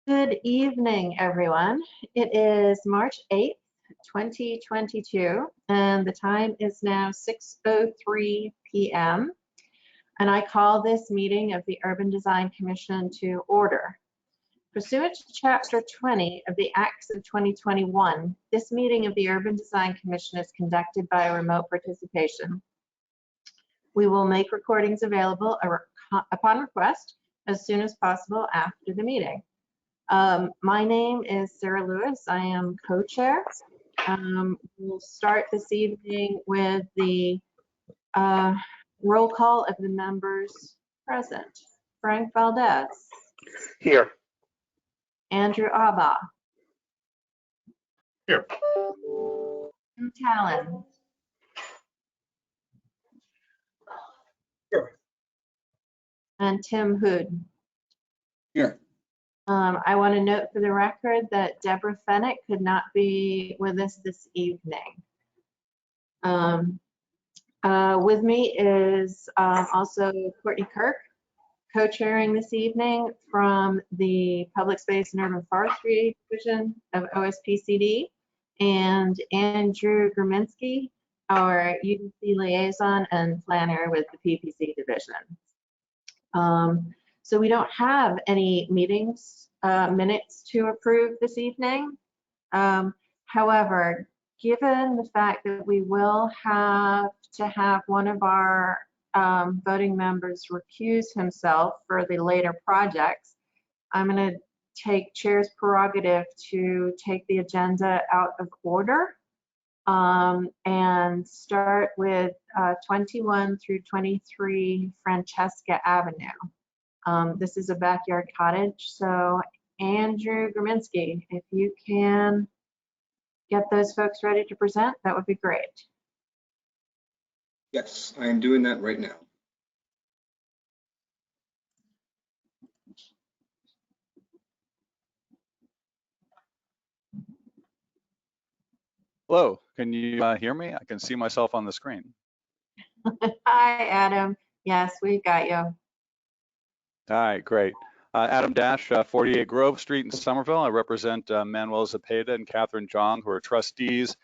Good evening, everyone. It is March 8th, 2022, and the time is now 6:03 p.m. And I call this meeting of the Urban Design Commission to order. Pursuant to Chapter 20 of the Acts of 2021, this meeting of the Urban Design Commission is conducted by remote participation. We will make recordings available upon request as soon as possible after the meeting. My name is Sarah Lewis. I am co-chair. We'll start this evening with the roll call of the members present. Frank Valdez. Here. Andrew Abba. Here. Tim Talon. Here. And Tim Hood. Here. I want to note for the record that Deborah Fennick could not be with us this evening. With me is also Courtney Kirk, co-chairing this evening from the Public Space and Urban Forestry Division of OSPCD, and Andrew Graminsky, our UDC liaison and planner with the PPC division. So we don't have any minutes to approve this evening. However, given the fact that we will have to have one of our voting members recuse himself for the later projects, I'm going to take chair's prerogative to take the agenda out of order and start with 21 through 23 Francesca Avenue. This is a backyard cottage, so Andrew Graminsky, if you can get those folks ready to present, that would be great. Yes, I am doing that right now. Hello, can you hear me? I can see myself on the screen. Hi, Adam. Yes, we've got you. All right, great. Adam Dash, 48 Grove Street in Somerville. I represent Manuel Zepeda and Catherine Jong, who are trustees,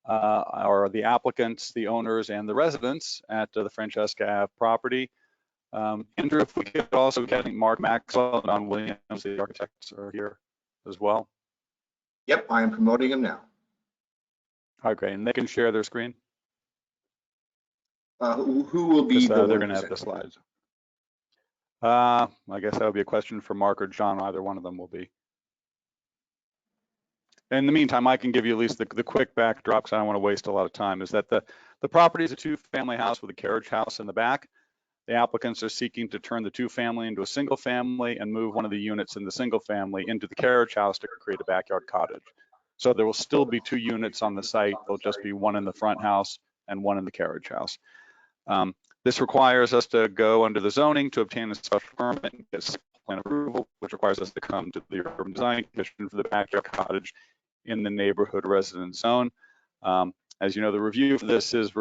are the applicants, the owners, and the residents at the Francesca Ave property. Andrew, if we could also get Mark Maxwell and Don Williams, the architects, are here as well. Yep, I am promoting them now. All right, great. And they can share their screen? Who will be the they're going to have the slides. I guess that would be a question for Mark or John. Either one of them will be. In the meantime, I can give you at least the quick backdrop, because I don't want to waste a lot of time. Is that the property is a two-family house with a carriage house in the back. The applicants are seeking to turn the two-family into a single family and move one of the units in the single family into the carriage house to create a backyard cottage. So there will still be two units on the site. There'll just be one in the front house and one in the carriage house. This requires us to go under the zoning to obtain a special permit and get plan approval, which requires us to come to the Urban Design Commission for the backyard cottage in the neighborhood residence zone. As you know, the review for this is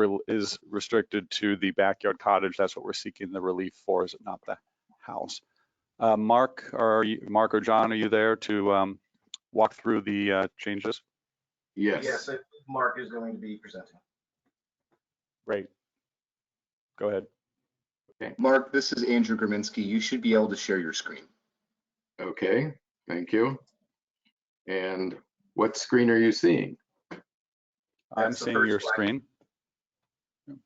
restricted to the backyard cottage. That's what we're seeking the relief for, is it not the house? Mark or John, are you there to walk through the changes? Yes. Yes, Mark is going to be presenting. Great. Go ahead. Okay. Mark, this is Andrew Graminsky. You should be able to share your screen. Okay, thank you. And what screen are you seeing? I'm seeing your screen.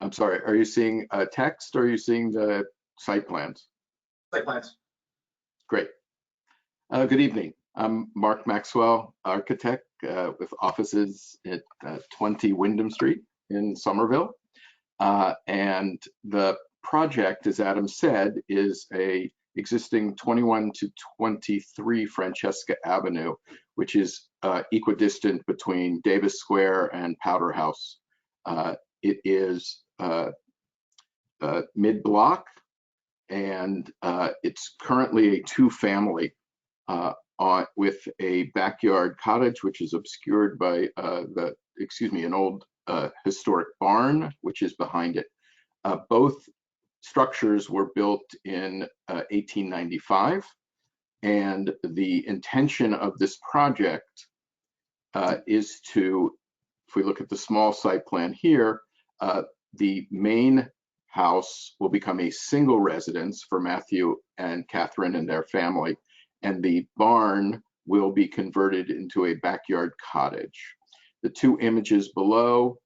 I'm sorry, are you seeing text or are you seeing the site plans? Site plans. Great. Good evening. I'm Mark Maxwell, architect with offices at 20 Wyndham Street in Somerville. And the project, as Adam said, is a existing 21 to 23 Francesca Avenue, which is equidistant between Davis Square and Powder House. It is mid-block, and it's currently a two-family with a backyard cottage, which is obscured by an old historic barn, which is behind it. Both structures were built in 1895. And the intention of this project is to, if we look at the small site plan here, the main house will become a single residence for Matthew and Catherine and their family, and the barn will be converted into a backyard cottage. The two images below,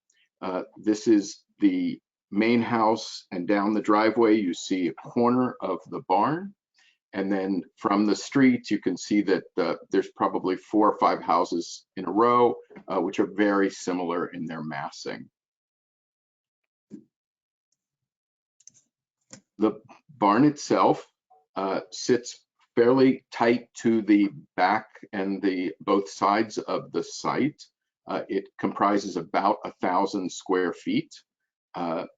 this is the main house, and down the driveway you see a corner of the barn. And then from the street, you can see that there's probably 4 or 5 houses in a row, which are very similar in their massing. The barn itself sits fairly tight to the back and both sides of the site. It comprises about 1,000 square feet. The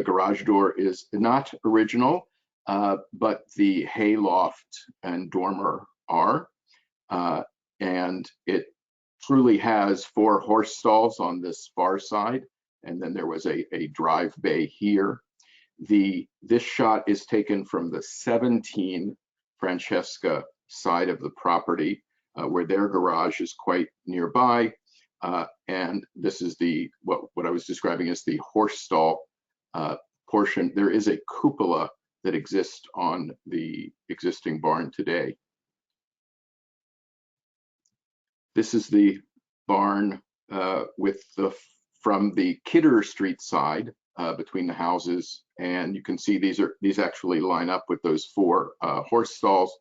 garage door is not original, but the hay loft and dormer are. And it truly has 4 horse stalls on this far side. And then there was a drive bay here. This shot is taken from the 17 Francesca side of the property, where their garage is quite nearby. And this is what I was describing as the horse stall portion. There is a cupola that exists on the existing barn today. This is the barn from the Kidder Street side between the houses, and you can see these actually line up with those 4 horse stalls.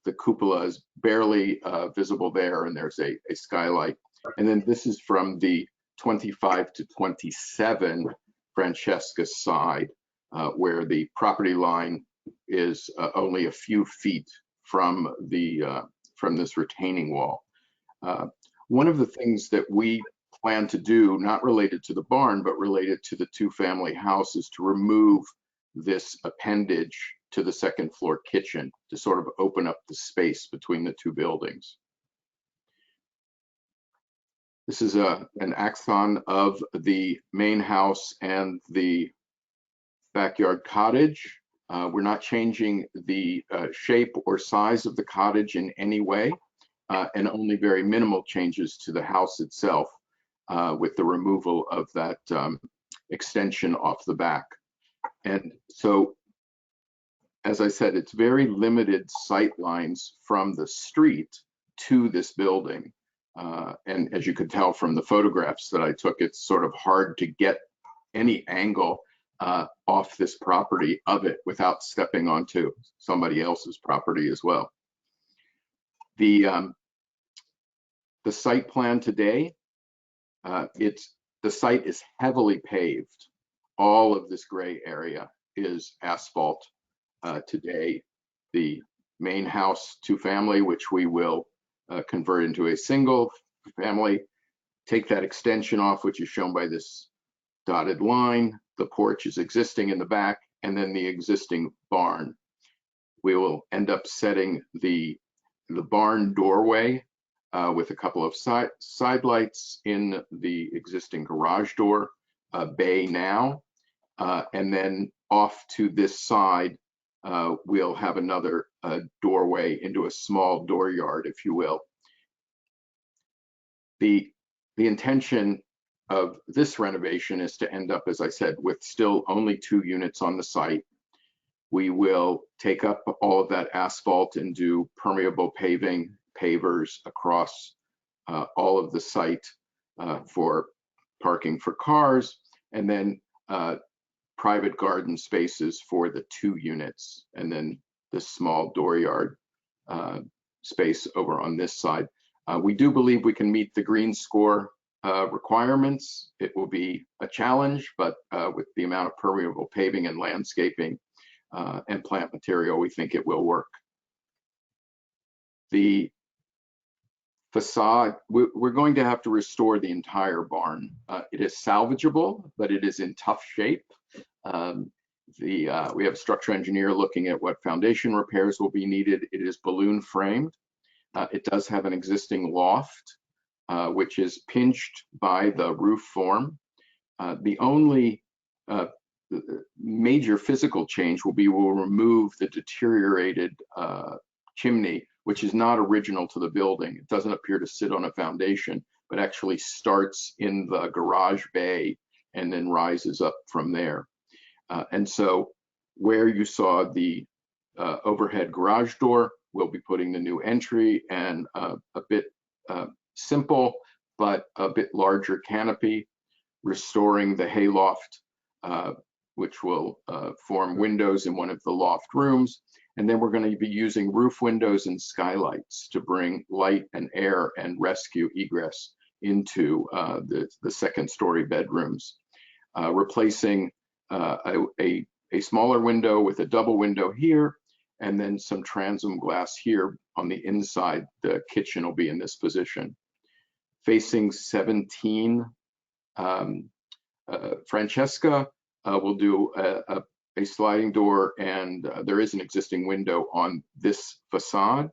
The cupola is barely visible there, and there's a skylight. And then this is from the 25 to 27 Francesca side, where the property line is only a few feet from this retaining wall. One of the things that we plan to do, not related to the barn, but related to the 2-family house, is to remove this appendage to the 2nd floor kitchen to sort of open up the space between the 2 buildings. This is an axon of the main house and the backyard cottage. We're not changing the shape or size of the cottage in any way, and only very minimal changes to the house itself, with the removal of that extension off the back. And so, as I said, it's very limited sight lines from the street to this building. And as you could tell from the photographs that I took, it's sort of hard to get any angle off this property of it without stepping onto somebody else's property as well. The site plan today, the site is heavily paved. All of this gray area is asphalt today. The main house, 2-family, which we will convert into a single family, take that extension off, which is shown by this dotted line. The porch is existing in the back, and then the existing barn. We will end up setting the barn doorway with a couple of side lights in the existing garage door bay now. And then off to this side, we'll have another doorway into a small dooryard, if you will. The intention of this renovation is to end up, as I said, with still only 2 units on the site. We will take up all of that asphalt and do permeable pavers across all of the site for parking for cars, and then private garden spaces for the 2 units, and then this small dooryard space over on this side. We do believe we can meet the green score requirements. It will be a challenge, but with the amount of permeable paving and landscaping and plant material, we think it will work. The facade, we're going to have to restore the entire barn. It is salvageable, but it is in tough shape. We have a structural engineer looking at what foundation repairs will be needed. It is balloon framed. It does have an existing loft, which is pinched by the roof form. The only major physical change will be we'll remove the deteriorated chimney, which is not original to the building. It doesn't appear to sit on a foundation, but actually starts in the garage bay and then rises up from there. And so where you saw the overhead garage door, we'll be putting the new entry and a bit simple, but a bit larger canopy, restoring the hayloft, which will form windows in one of the loft rooms. And then we're going to be using roof windows and skylights to bring light and air and rescue egress into the second story bedrooms, replacing a smaller window with a double window here, and then some transom glass here on the inside. The kitchen will be in this position. Facing 17 Francesca, we'll do a sliding door, and there is an existing window on this facade.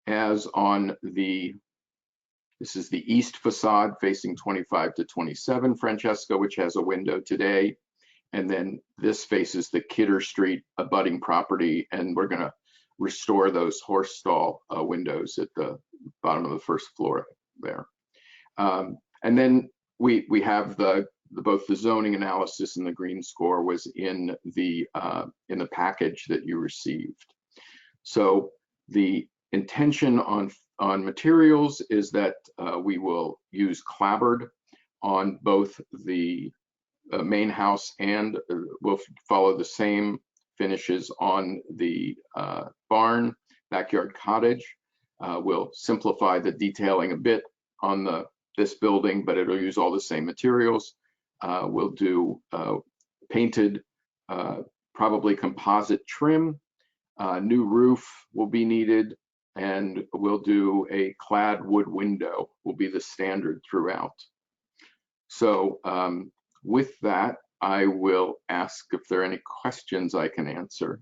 As on this is the east facade facing 25 to 27 Francesca, which has a window today. And then this faces the Kidder Street abutting property, and we're gonna restore those horse stall windows at the bottom of the first floor there. And then we have both the zoning analysis and the green score was in the package that you received. So the intention on materials is that we will use clapboard on both the main house, and we'll follow the same finishes on the barn, backyard cottage. We'll simplify the detailing a bit on this building, but it'll use all the same materials. We'll do painted, probably composite trim. New roof will be needed, and we'll do a clad wood window will be the standard throughout. So with that, I will ask if there are any questions I can answer.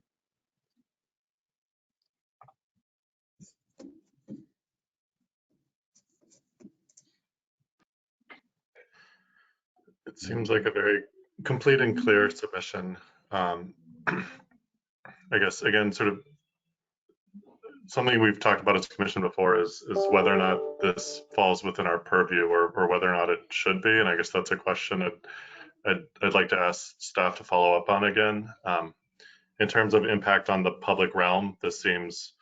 It seems like a very complete and clear submission. I guess, again, sort of something we've talked about as commission before is whether or not this falls within our purview or whether or not it should be. And I guess that's a question that I'd like to ask staff to follow up on again. In terms of impact on the public realm, this seems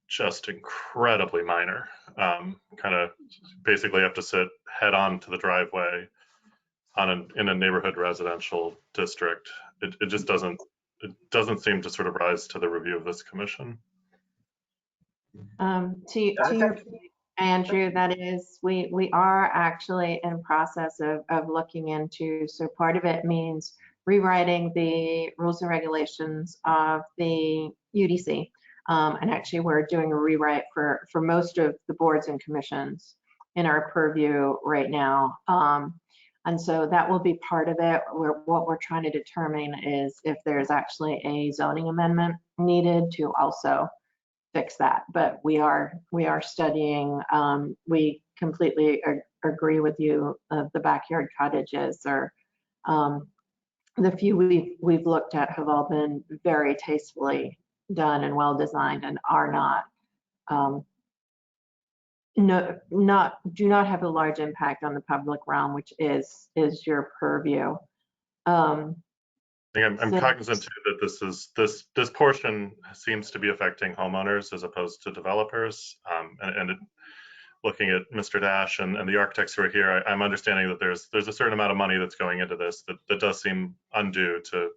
just incredibly minor. Kind of basically have to sit head on to the driveway in a neighborhood residential district. It just doesn't seem to sort of rise to the review of this commission. To your point, Andrew, that is, we are actually in process of looking into, so part of it means rewriting the rules and regulations of the UDC. And actually we're doing a rewrite for most of the boards and commissions in our purview right now. And so that will be part of it. What we're trying to determine is if there's actually a zoning amendment needed to also fix that. But we are studying. We completely agree with you. The backyard cottages are the few we've looked at have all been very tastefully done and well designed, and are not do not have a large impact on the public realm, which is your purview. I'm cognizant too that this portion seems to be affecting homeowners as opposed to developers. Looking at Mr. Dash and the architects who are here, I'm understanding that there's a certain amount of money that's going into this that does seem undue to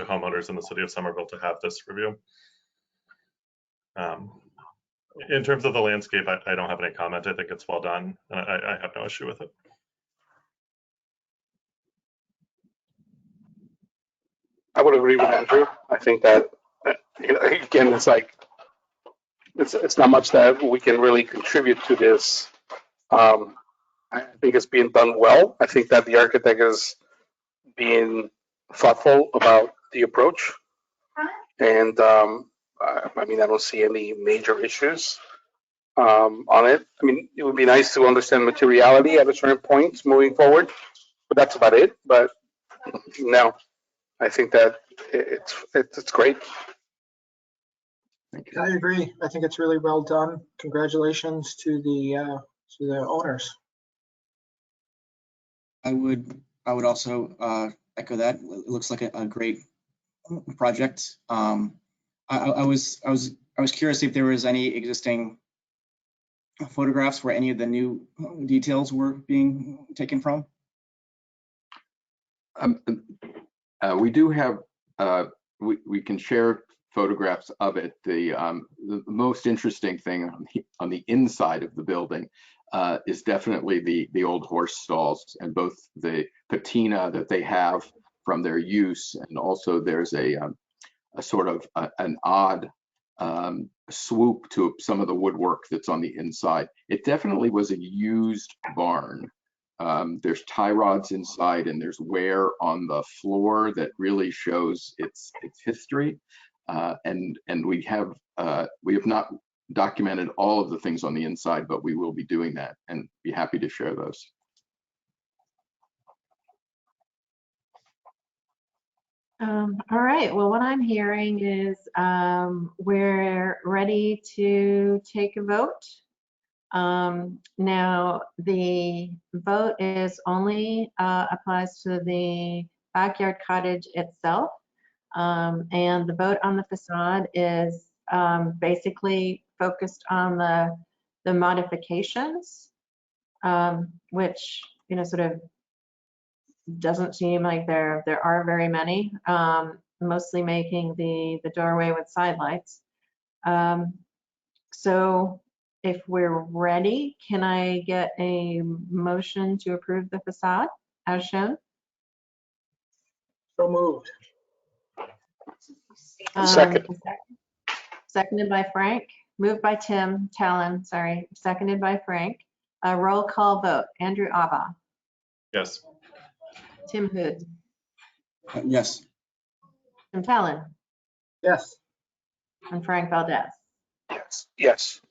homeowners in the city of Somerville to have this review. In terms of the landscape, I don't have any comment. I think it's well done, and I have no issue with it. I would agree with Andrew. I think that, again, it's like, it's not much that we can really contribute to this. I think it's being done well. I think that the architect is being thoughtful about the approach. And I mean, I don't see any major issues on it. I mean, it would be nice to understand materiality at a certain point moving forward, but that's about it. But no, I think that it's great. Thank you. I agree. I think it's really well done. Congratulations to the owners. I would also echo that. It looks like a great project. I was curious if there was any existing photographs where any of the new details were being taken from. We do have, we can share photographs of it. The most interesting thing on the inside of the building is definitely the old horse stalls, and both the patina that they have from their use, and also there's a sort of an odd swoop to some of the woodwork that's on the inside. It definitely was a used barn. There's tie rods inside, and there's wear on the floor that really shows its history. And we have not documented all of the things on the inside, but we will be doing that and be happy to share those. All right, well, what I'm hearing is we're ready to take a vote. Now, the vote is only applies to the backyard cottage itself. And the vote on the facade is basically focused on the modifications, which, sort of doesn't seem like there are very many, mostly making the doorway with side lights. So if we're ready, can I get a motion to approve the facade as shown? So moved. Second. Seconded by Frank. Moved by Tim Talon, sorry. Seconded by Frank. Roll call vote. Andrew Abba. Yes. Tim Hood. Yes. Tim Talon. Yes. And Frank Valdez. Yes. Yes.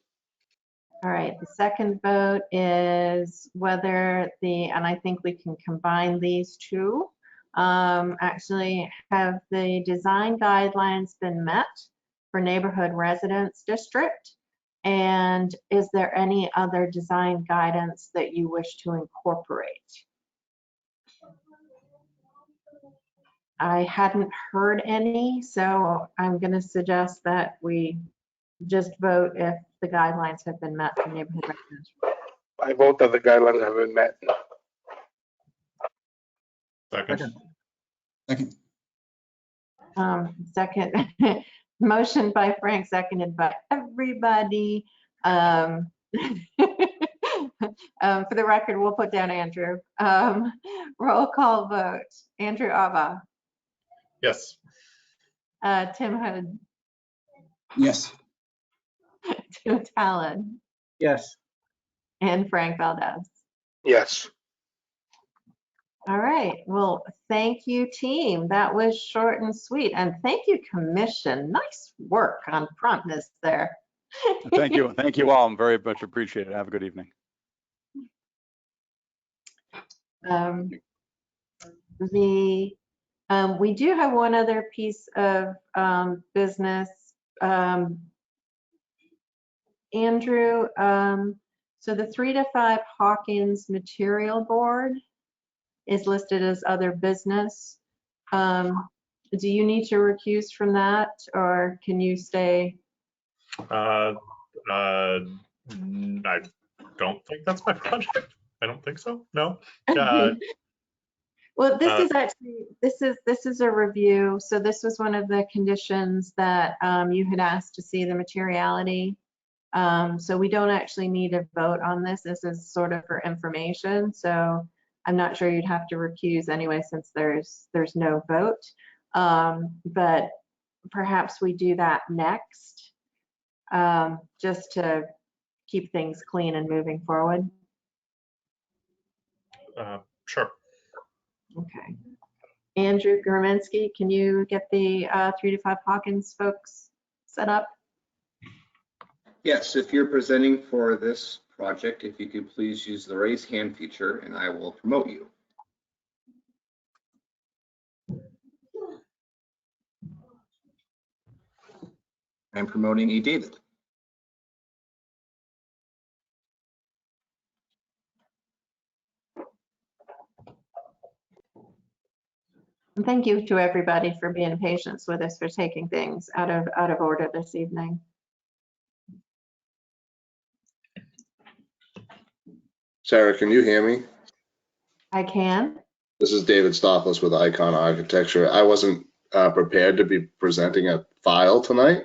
All right, the second vote is whether and I think we can combine these two, actually have the design guidelines been met for neighborhood residence district? And is there any other design guidance that you wish to incorporate? I hadn't heard any, so I'm going to suggest that we just vote if the guidelines have been met for neighborhood residents. I vote that the guidelines have been met. Second. Second, motion by Frank, seconded by everybody. For the record, we'll put down Andrew. Roll call vote. Andrew Abba. Yes. Tim Hood. Yes. Tim Talon. Yes. And Frank Valdez. Yes. All right. Well, thank you, team. That was short and sweet. And thank you, commission. Nice work on promptness there. Thank you. Thank you all. I'm very much appreciated. Have a good evening. We do have one other piece of business. Andrew, so the 3 to 5 Hawkins Material Board is listed as other business. Do you need to recuse from that, or can you stay? I don't think that's my project. I don't think so. No. Well, this is actually, this is a review. So this was one of the conditions that you had asked to see the materiality. So we don't actually need a vote on this. This is sort of for information. So I'm not sure you'd have to recuse anyway, since there's no vote. But perhaps we do that next, just to keep things clean and moving forward. Sure. Okay. Andrew Gurminski, can you get the 3 to 5 Hawkins folks set up? Yes, if you're presenting for this project, if you could please use the raise hand feature and I will promote you. I'm promoting a David. And thank you to everybody for being patient with us, for taking things out of order this evening. Sarah, can you hear me? I can. This is David Stoffelis with Icon Architecture. I wasn't prepared to be presenting a file tonight.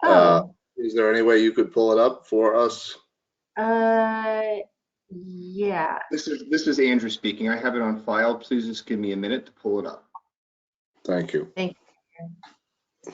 Oh, Is there any way you could pull it up for us? yeah. This is Andrew speaking. I have it on file. Please just give me a minute to pull it up. Thank you. Thank you.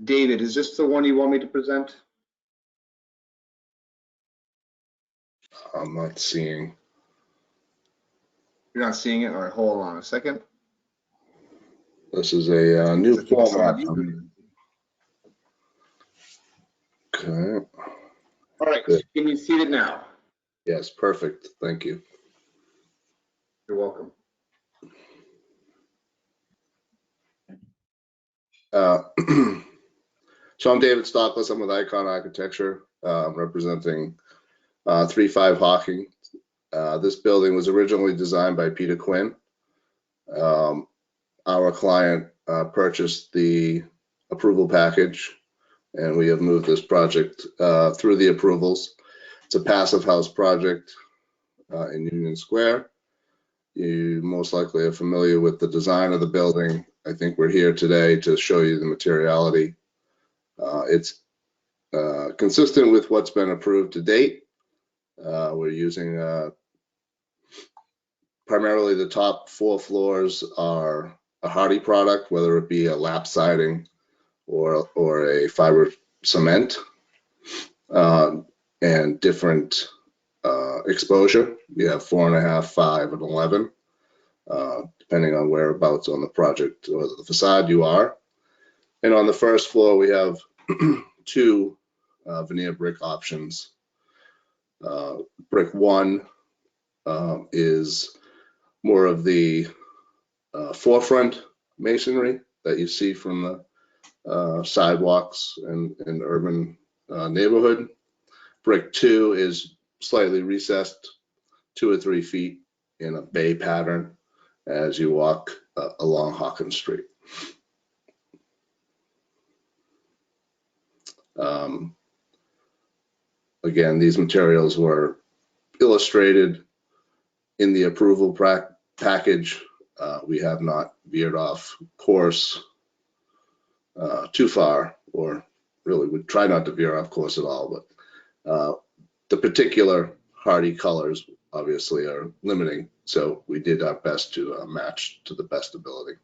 David, is this the one you want me to present? I'm not seeing. You're not seeing it? All right, hold on a second. This is a new I think I still have format. you. Okay. All right, Good. can you see it now? Yes, perfect. Thank you. You're welcome. So I'm David Stockless. I'm with Icon Architecture, representing 35 Hawking. This building was originally designed by Peter Quinn. Our client purchased the approval package, and we have moved this project through the approvals. It's a passive house project in Union Square. You most likely are familiar with the design of the building. I think we're here today to show you the materiality. It's consistent with what's been approved to date. We're using primarily the top 4 floors are a Hardie product, whether it be a lap siding or a fiber cement, and different exposure. You have 4.5, 5, and 11, depending on whereabouts on the project or the facade you are. And on the first floor, we have 2 veneer brick options. Brick 1 is more of the forefront masonry that you see from the sidewalks and urban neighborhood. Brick 2 is slightly recessed 2 or 3 feet in a bay pattern as you walk along Hawkins Street. Again, these materials were illustrated in the approval package. We have not veered off course too far, or really would try not to veer off course at all, but the particular Hardie colors obviously are limiting, so we did our best to match to the best ability.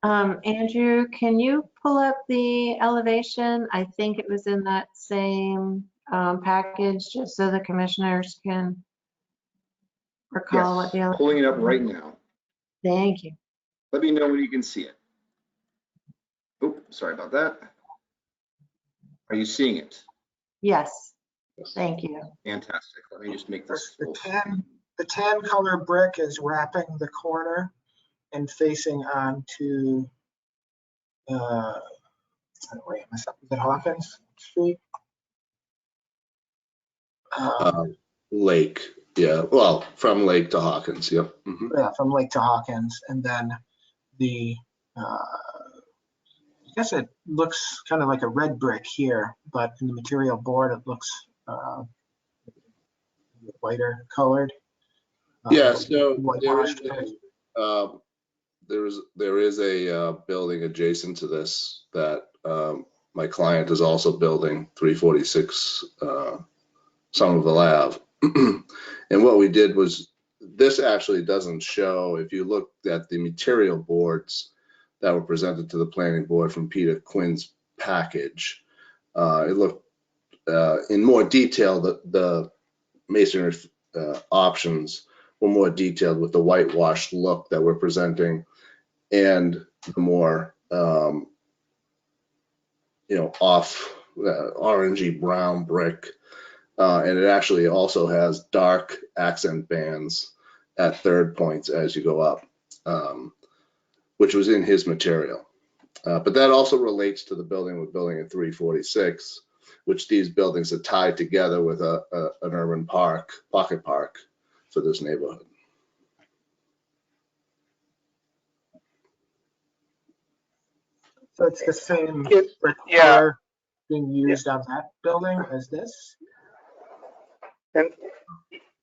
Andrew, can you pull up the elevation? I think it was in that same package, just so the commissioners can recall what the Yes, elevation. pulling it up right now. Thank you. Let me know when you can see it. Oh, sorry about that. Are you seeing it? Yes, thank you. Fantastic. Let me just make this. The tan color brick is wrapping the corner and facing onto, wait, is it Hawkins Street? Lake. Yeah, well, from Lake to Hawkins, yep. Mhm. Yeah, from Lake to Hawkins, and then the, I guess it looks kind of like a red brick here, but in the material board, it looks lighter colored. Yeah, so Whitewashed. there is a building adjacent to this that my client is also building, 346 Somerville Ave. And what we did was, this actually doesn't show, if you look at the material boards that were presented to the planning board from Peter Quinn's package, it looked in more detail, the masonry options were more detailed with the whitewashed look that we're presenting and the more off orangey brown brick, and it actually also has dark accent bands at third points as you go up, which was in his material. But that also relates to the building we're building at 346, which these buildings are tied together with an urban pocket park for this neighborhood. So it's the same brick Yeah. color being used on that building as this? And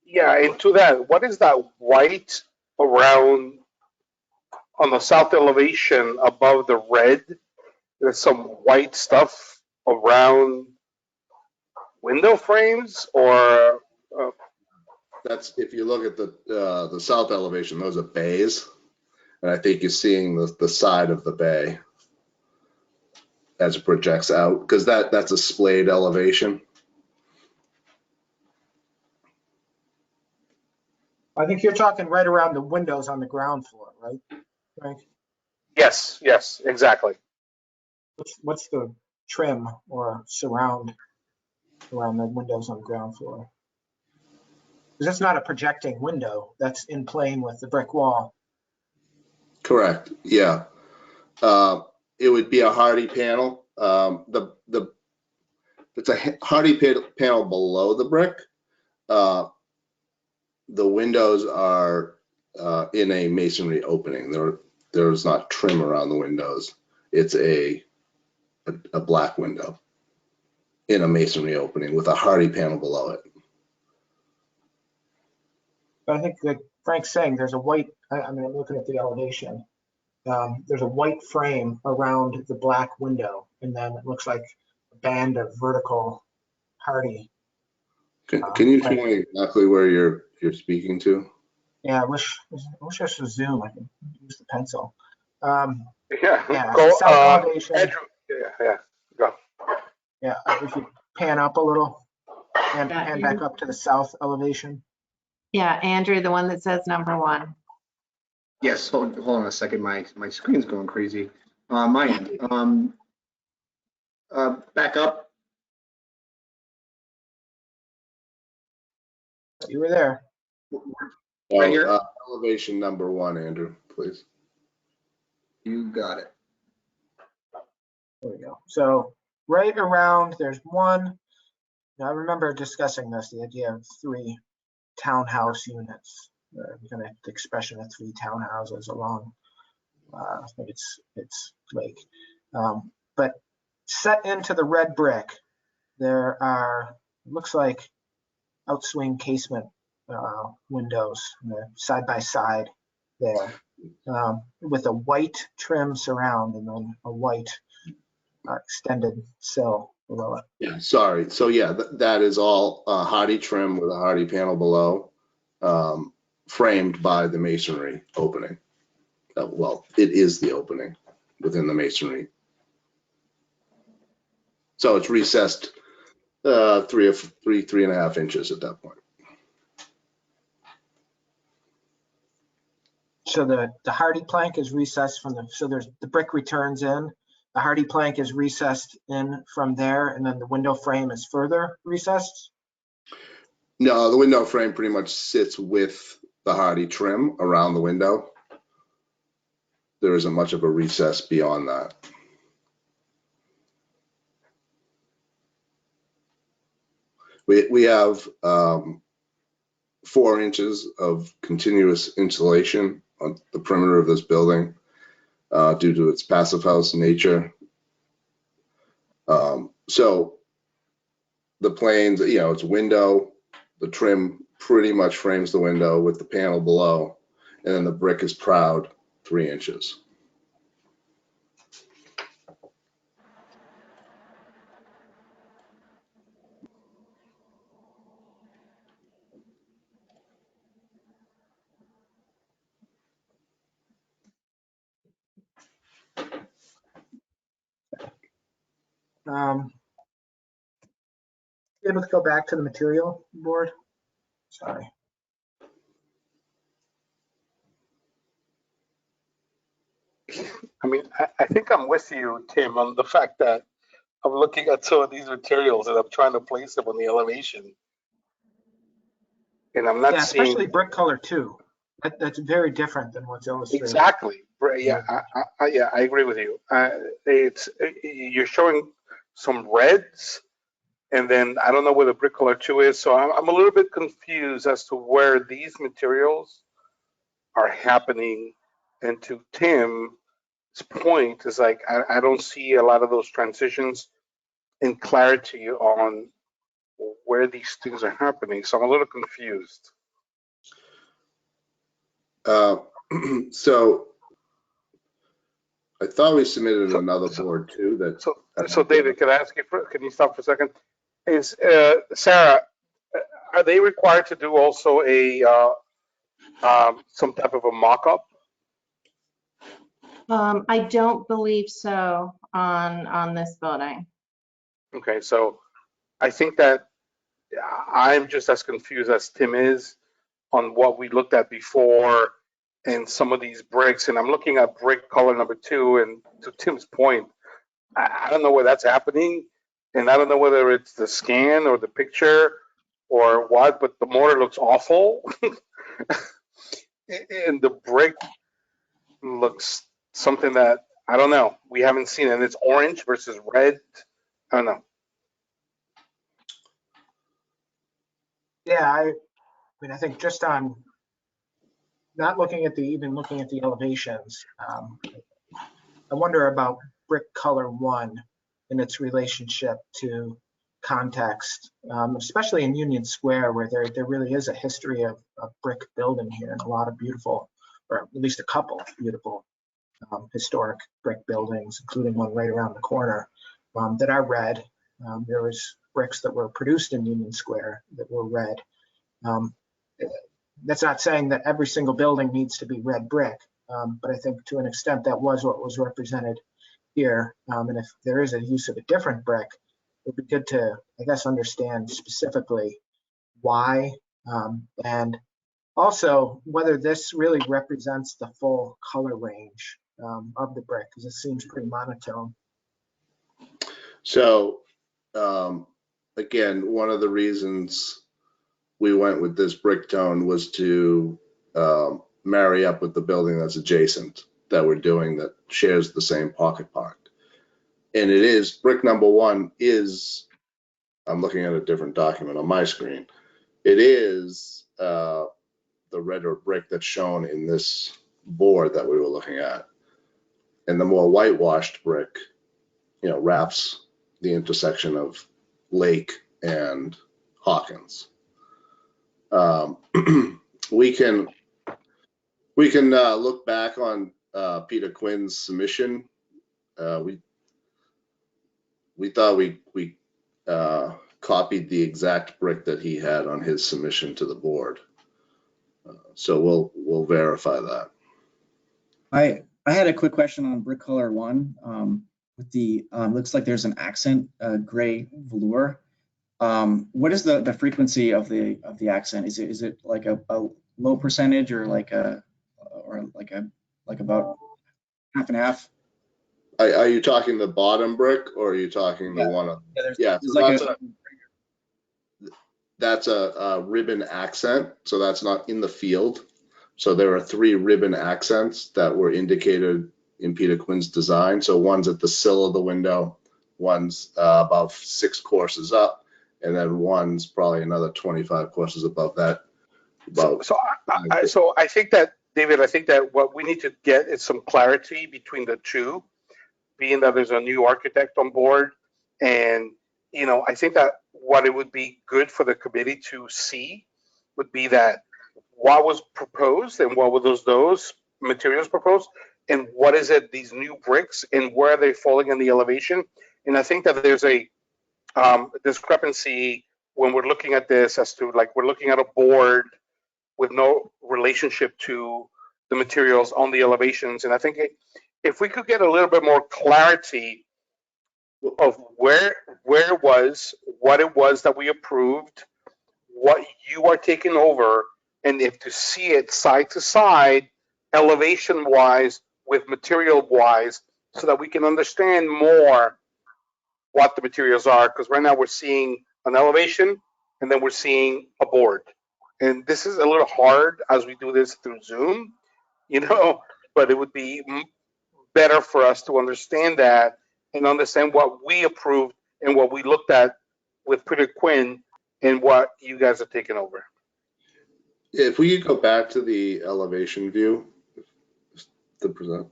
yeah, and to that, what is that white around on the south elevation above the red? There's some white stuff around window frames, or That's, if you look at the south elevation, those are bays, and I think you're seeing the side of the bay as it projects out, because that's a splayed elevation. I think you're talking right around the windows on the ground floor, right? Frank? yes, exactly. What's the trim or surround around the windows on the ground floor? Because that's not a projecting window. That's in plane with the brick wall. Correct. Yeah. It would be a hardy panel. It's a hardy panel below the brick. The windows are in a masonry opening. There's not trim around the windows. It's a black window in a masonry opening with a hardy panel below it. But I think that Frank's saying there's a white, I mean, I'm looking at the elevation. There's a white frame around the black window, and then it looks like a band of vertical hardy. Can you show me exactly where you're speaking to? Yeah, I wish I should zoom. I can use the pencil. Yeah, Go, south elevation. Andrew, yeah, go. Yeah, if you pan up a little and Yeah, pan back up to the south elevation. Yeah, Andrew, the one that says number 1. Yes, hold on a second. My screen's going crazy on my end. Back up. You were there. Right here? Elevation number 1, Andrew, please. You got it. There we go. So right around, there's one. Now, I remember discussing this, the idea of 3 townhouse units, kind of the expression of 3 townhouses along, I think it's Lake. But set into the red brick, there are, looks like outswing casement windows side by side there, with a white trim surround and then a white extended sill below it. Yeah, sorry. So yeah, that is all hardy trim with a hardy panel below, framed by the masonry opening. Well, it is the opening within the masonry. So it's recessed 3.5 inches at that point. So the hardy plank is recessed from so there's the brick returns in, the hardy plank is recessed in from there, and then the window frame is further recessed? No, the window frame pretty much sits with the hardy trim around the window. There isn't much of a recess beyond that. We have 4 inches of continuous insulation on the perimeter of this building due to its passive house nature. So the planes, it's window, the trim pretty much frames the window with the panel below, and then the brick is proud 3 inches. Able to go back to the material board? Sorry. I mean, I think I'm with you, Tim, on the fact that I'm looking at some of these materials and I'm trying to place them on the elevation. And I'm not Yeah, seeing. especially brick color too. That's very different than what's illustrated. Exactly. Right. Yeah, I agree with you. You're showing some reds, and then I don't know where the brick color 2 is. So I'm a little bit confused as to where these materials are happening. And to Tim's point, is like I don't see a lot of those transitions and clarity on where these things are happening. So I'm a little confused. So I thought we submitted another board too. So David, can I ask you? Can you stop for a second? Is Sarah? Are they required to do also a some type of a mock-up? I don't believe so on this building. Okay, so I think that I'm just as confused as Tim is on what we looked at before and some of these bricks. And I'm looking at brick color number 2, and to Tim's point, I don't know where that's happening, and I don't know whether it's the scan or the picture or what, but the mortar looks awful. And the brick looks something that, I don't know, we haven't seen, and it's orange versus red. I don't know. Yeah, I mean, I think just on not looking at even looking at the elevations, I wonder about brick color 1 and its relationship to context, especially in Union Square, where there really is a history of brick building here and a lot of beautiful, or at least a couple beautiful historic brick buildings, including one right around the corner that are red. There was bricks that were produced in Union Square that were red. That's not saying that every single building needs to be red brick, but I think to an extent that was what was represented here. And if there is a use of a different brick, it would be good to, I guess, understand specifically why, and also whether this really represents the full color range of the brick, because it seems pretty monotone. So again, one of the reasons we went with this brick tone was to marry up with the building that's adjacent that we're doing that shares the same pocket park. And it is, brick number 1 is, I'm looking at a different document on my screen. It is the redder brick that's shown in this board that we were looking at. And the more whitewashed brick, wraps the intersection of Lake and Hawkins. We can look back on Peter Quinn's submission. We thought we copied the exact brick that he had on his submission to the board. So we'll verify that. I had a quick question on brick color 1. With the looks like there's an accent gray velour. What is the frequency of the accent? Is it like a low percentage or like about half and half? Are you talking the bottom brick or are you talking the one? That's a ribbon accent, so that's not in the field. So there are 3 ribbon accents that were indicated in Peter Quinn's design. So one's at the sill of the window, one's about 6 courses up, and then one's probably another 25 courses above that about. So I think that, David, I think that what we need to get is some clarity between the two, being that there's a new architect on board. And, you know, I think that what it would be good for the committee to see would be that what was proposed and what were those materials proposed, and what is it, these new bricks, and where are they falling in the elevation. And I think that there's a discrepancy when we're looking at this as to, like, we're looking at a board with no relationship to the materials on the elevations. And I think if we could get a little bit more clarity of where it was, what it was that we approved, what you are taking over, and if to see it side to side, elevation wise with material wise, so that we can understand more what the materials are. Because right now we're seeing an elevation and then we're seeing a board. And this is a little hard as we do this through Zoom, you know, but it would be better for us to understand that and understand what we approved and what we looked at with Peter Quinn and what you guys are taking over. If we could go back to the elevation view to present.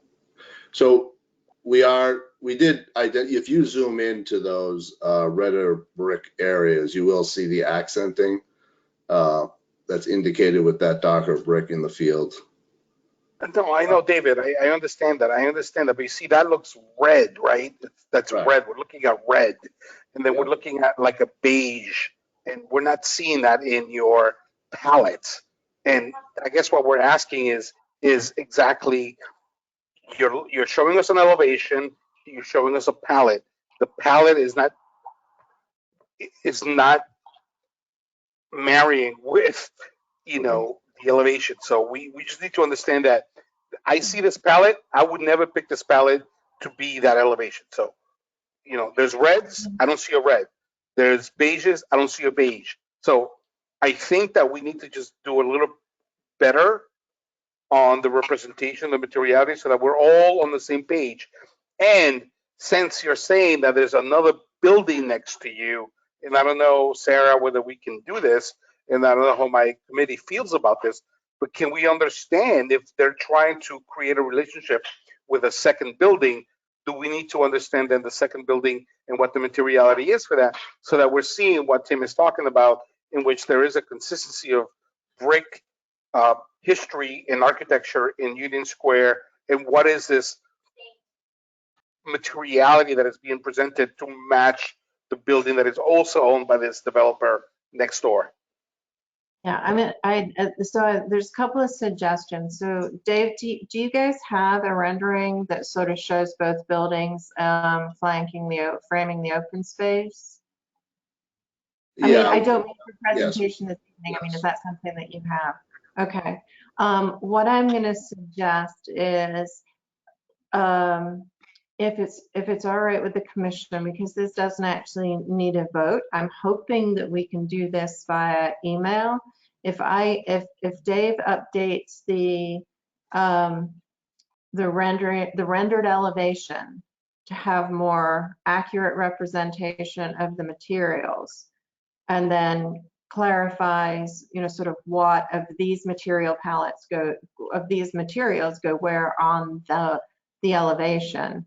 So if you zoom into those redder brick areas, you will see the accenting that's indicated with that darker brick in the field. No, I know, David. I understand that. But you see, that looks red, right? That's Right. red. We're looking at red. And then Yeah. we're looking at like a beige. And we're not seeing that in your palette. And I guess what we're asking is exactly, you're showing us an elevation, you're showing us a palette. The palette is not marrying with, you know, the elevation. So we just need to understand that I see this palette. I would never pick this palette to be that elevation. So, you know, there's reds. I don't see a red. There's beiges. I don't see a beige. So I think that we need to just do a little better on the representation, the materiality, so that we're all on the same page. And since you're saying that there's another building next to you, and I don't know, Sarah, whether we can do this, and I don't know how my committee feels about this, but can we understand if they're trying to create a relationship with a second building, do we need to understand then the second building and what the materiality is for that, so that we're seeing what Tim is talking about, in which there is a consistency of brick history and architecture in Union Square, and what is this materiality that is being presented to match the building that is also owned by this developer next door. Yeah, I mean, there's a couple of suggestions. So Dave, do you guys have a rendering that sort of shows both buildings framing the open space? I mean, I don't mean for presentation this evening. I mean, is that something that you have? Okay. What I'm going to suggest is, if it's all right with the commission, because this doesn't actually need a vote, I'm hoping that we can do this via email. If Dave updates the rendered elevation to have more accurate representation of the materials, and then clarifies, you know, sort of what of these materials go where on the elevation.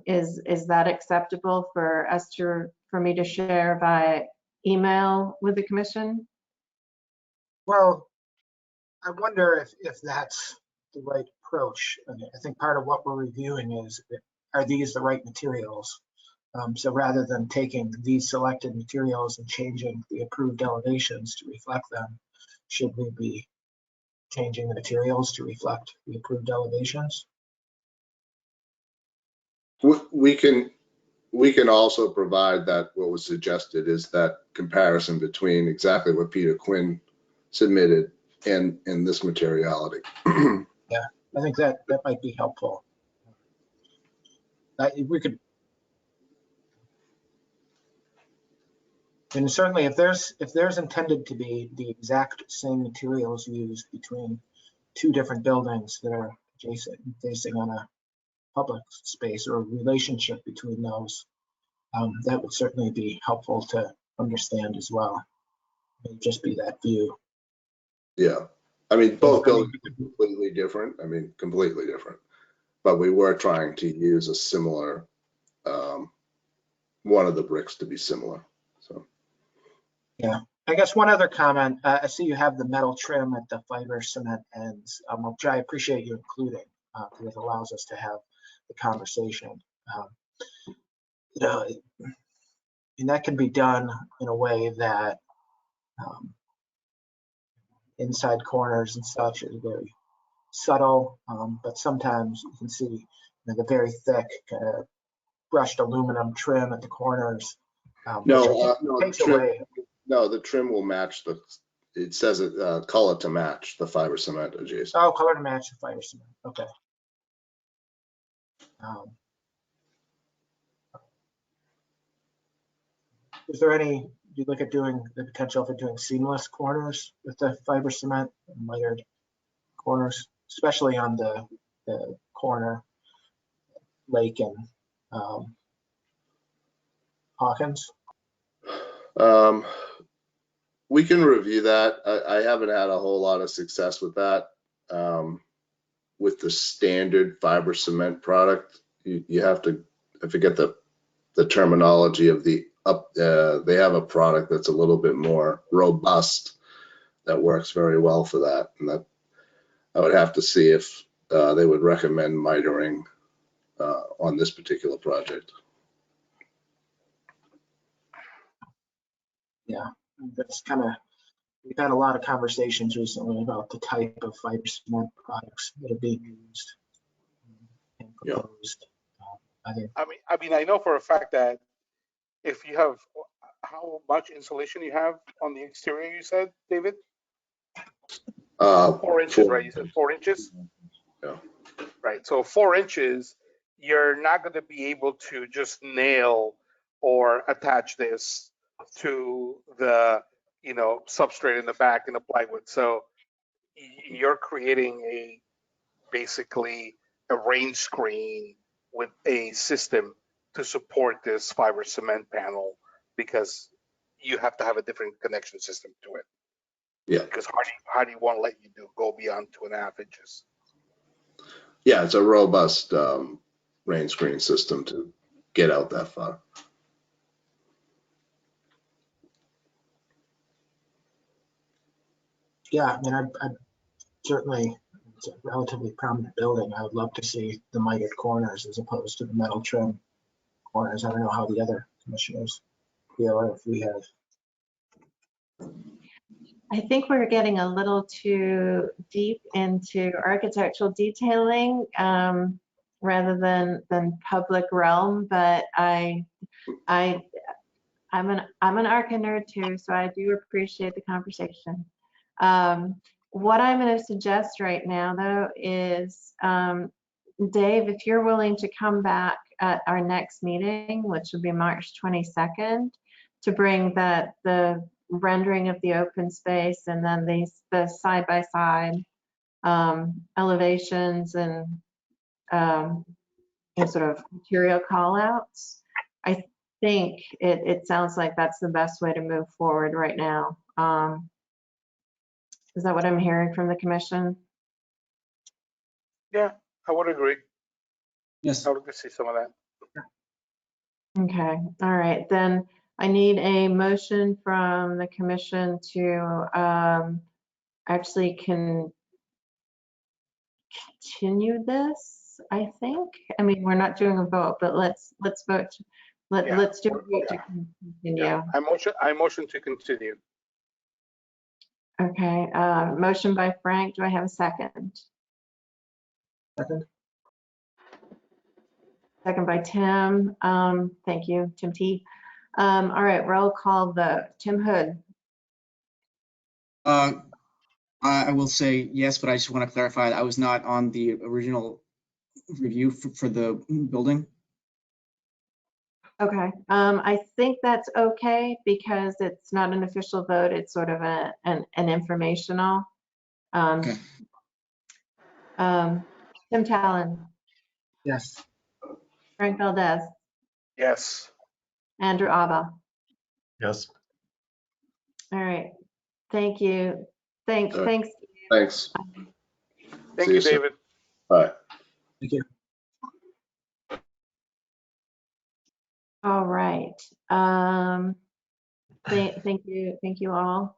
Is that acceptable for me to share via email with the commission? Well, I wonder if that's the right approach. I think part of what we're reviewing is, are these the right materials? So rather than taking these selected materials and changing the approved elevations to reflect them, should we be changing the materials to reflect the approved elevations? We can also provide that what was suggested is that comparison between exactly what Peter Quinn submitted and this materiality. Yeah, I think that might be helpful. We could, and certainly if there's intended to be the exact same materials used between two different buildings that are adjacent, facing on a public space, or a relationship between those, that would certainly be helpful to understand as well. It may just be that view. Yeah. I mean, both buildings are completely different. I mean, completely different. But we were trying to use a similar, one of the bricks to be similar. So, Yeah, I guess one other comment. I see you have the metal trim at the fiber cement ends, which I appreciate you including because it allows us to have the conversation. You know, and that can be done in a way that inside corners and such is very subtle, but sometimes you can see the very thick brushed aluminum trim at the corners. no, Takes away. no, the trim will match it says it color to match the fiber cement adjacent. Oh, color to match the fiber cement. Okay. Is there any, do you look at doing the potential for doing seamless corners with the fiber cement and layered corners, especially on the corner, Lake and Hawkins? We can review that. I haven't had a whole lot of success with that. With the standard fiber cement product, you have to, I forget the terminology of they have a product that's a little bit more robust that works very well for that. And that I would have to see if they would recommend mitering on this particular project. Yeah, that's kind of, we've had a lot of conversations recently about the type of fiber cement products that are being used and proposed. I mean, I know for a fact that if you have, how much insulation you have on the exterior, you said, David? 4 inches, right? You said 4 inches? Yeah. Right, so 4 inches, you're not going to be able to just nail or attach this to the, substrate in the back in the plywood. So you're creating basically a rain screen with a system to support this fiber cement panel, because you have to have a different connection system to it. Yeah. Because Hardy won't let you go beyond 2.5 inches. Yeah, it's a robust rain screen system to get out that far. Yeah, I mean, I certainly, it's a relatively prominent building. I would love to see the mitered corners as opposed to the metal trim corners. I don't know how the other commissioners feel, or if we have. I think we're getting a little too deep into architectural detailing rather than public realm, but I'm an archi nerd too, so I do appreciate the conversation. What I'm going to suggest right now, though, is Dave, if you're willing to come back at our next meeting, which will be March 22nd, to bring the rendering of the open space and then the side-by-side elevations and sort of material call-outs. I think it sounds like that's the best way to move forward right now. Is that what I'm hearing from the commission? Yeah, I would agree. Yes. I would like to see some of that. Okay, all right, then I need a motion from the commission to actually continue this, I think. I mean, we're not doing a vote, but let's vote. Let's do a vote to continue. Yeah. I motion to continue. Okay, motion by Frank. Do I have a second? Second. Second by Tim. Thank you, Tim T. All right, roll call vote. Tim Hood. I will say yes, but I just want to clarify that I was not on the original review for the building. Okay, I think that's okay because it's not an official vote. It's sort of an informational. Okay. Tim Talon, Yes. Frank Valdez, Yes. Andrew Abba. Yes. All right, thank you. Thanks. Sure. Thanks. Thanks. Thank See you, soon. David. Bye. Thank you. All right. Thank you all.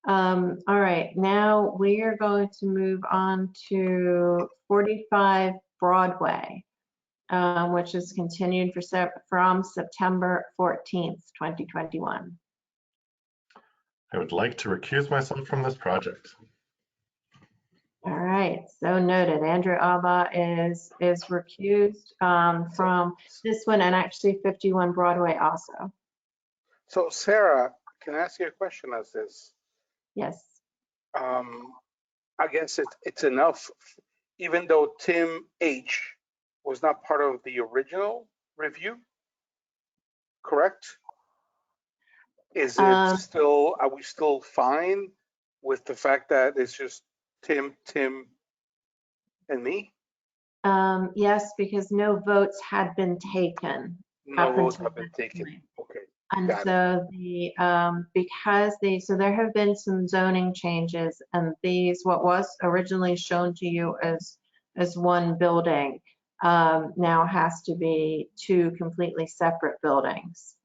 All right, now we are going to move on to 45 Broadway, which is continued from September 14th, 2021. I would like to recuse myself from this project. All right, so noted. Andrew Abba is recused from this one, and actually 51 Broadway also. So Sarah, can I ask you a question as this? Yes. I guess it's enough, even though Tim H was not part of the original review, correct? Is it still, are we still fine with the fact that it's just Tim, and me? Yes, because no votes had been taken. No up votes until have been this taken. point. Okay. And Got it. so so there have been some zoning changes, and what was originally shown to you as one building now has to be two completely separate buildings.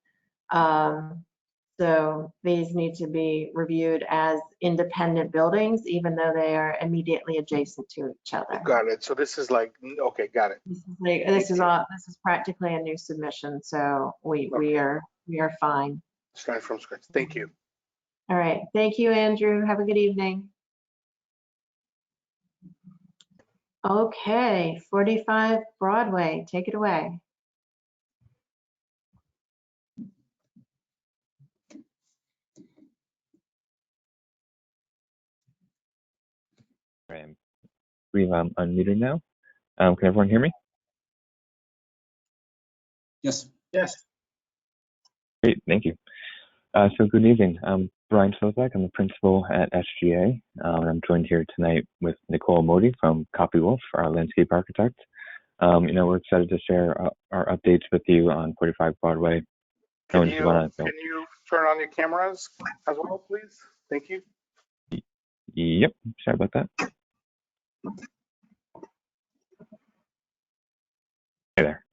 So these need to be reviewed as independent buildings, even though they are immediately adjacent to each other. Got it. So this is like, okay, got it. This is practically a new submission, so we are fine. Starting from scratch. Thank you. All right, thank you, Andrew. Have a good evening. Okay, 45 Broadway, take it away. I believe I'm unmuted now. Can everyone hear me? Yes. Yes. Great, thank you. So good evening. I'm Brian Sozak. I'm the principal at SGA. And I'm joined here tonight with Nicole Modi from Copy Wolf, our landscape architect. We're excited to share our updates with you on 45 Broadway. Can you turn on your cameras as well, please? Thank you. Yep, sorry about that. Hey there.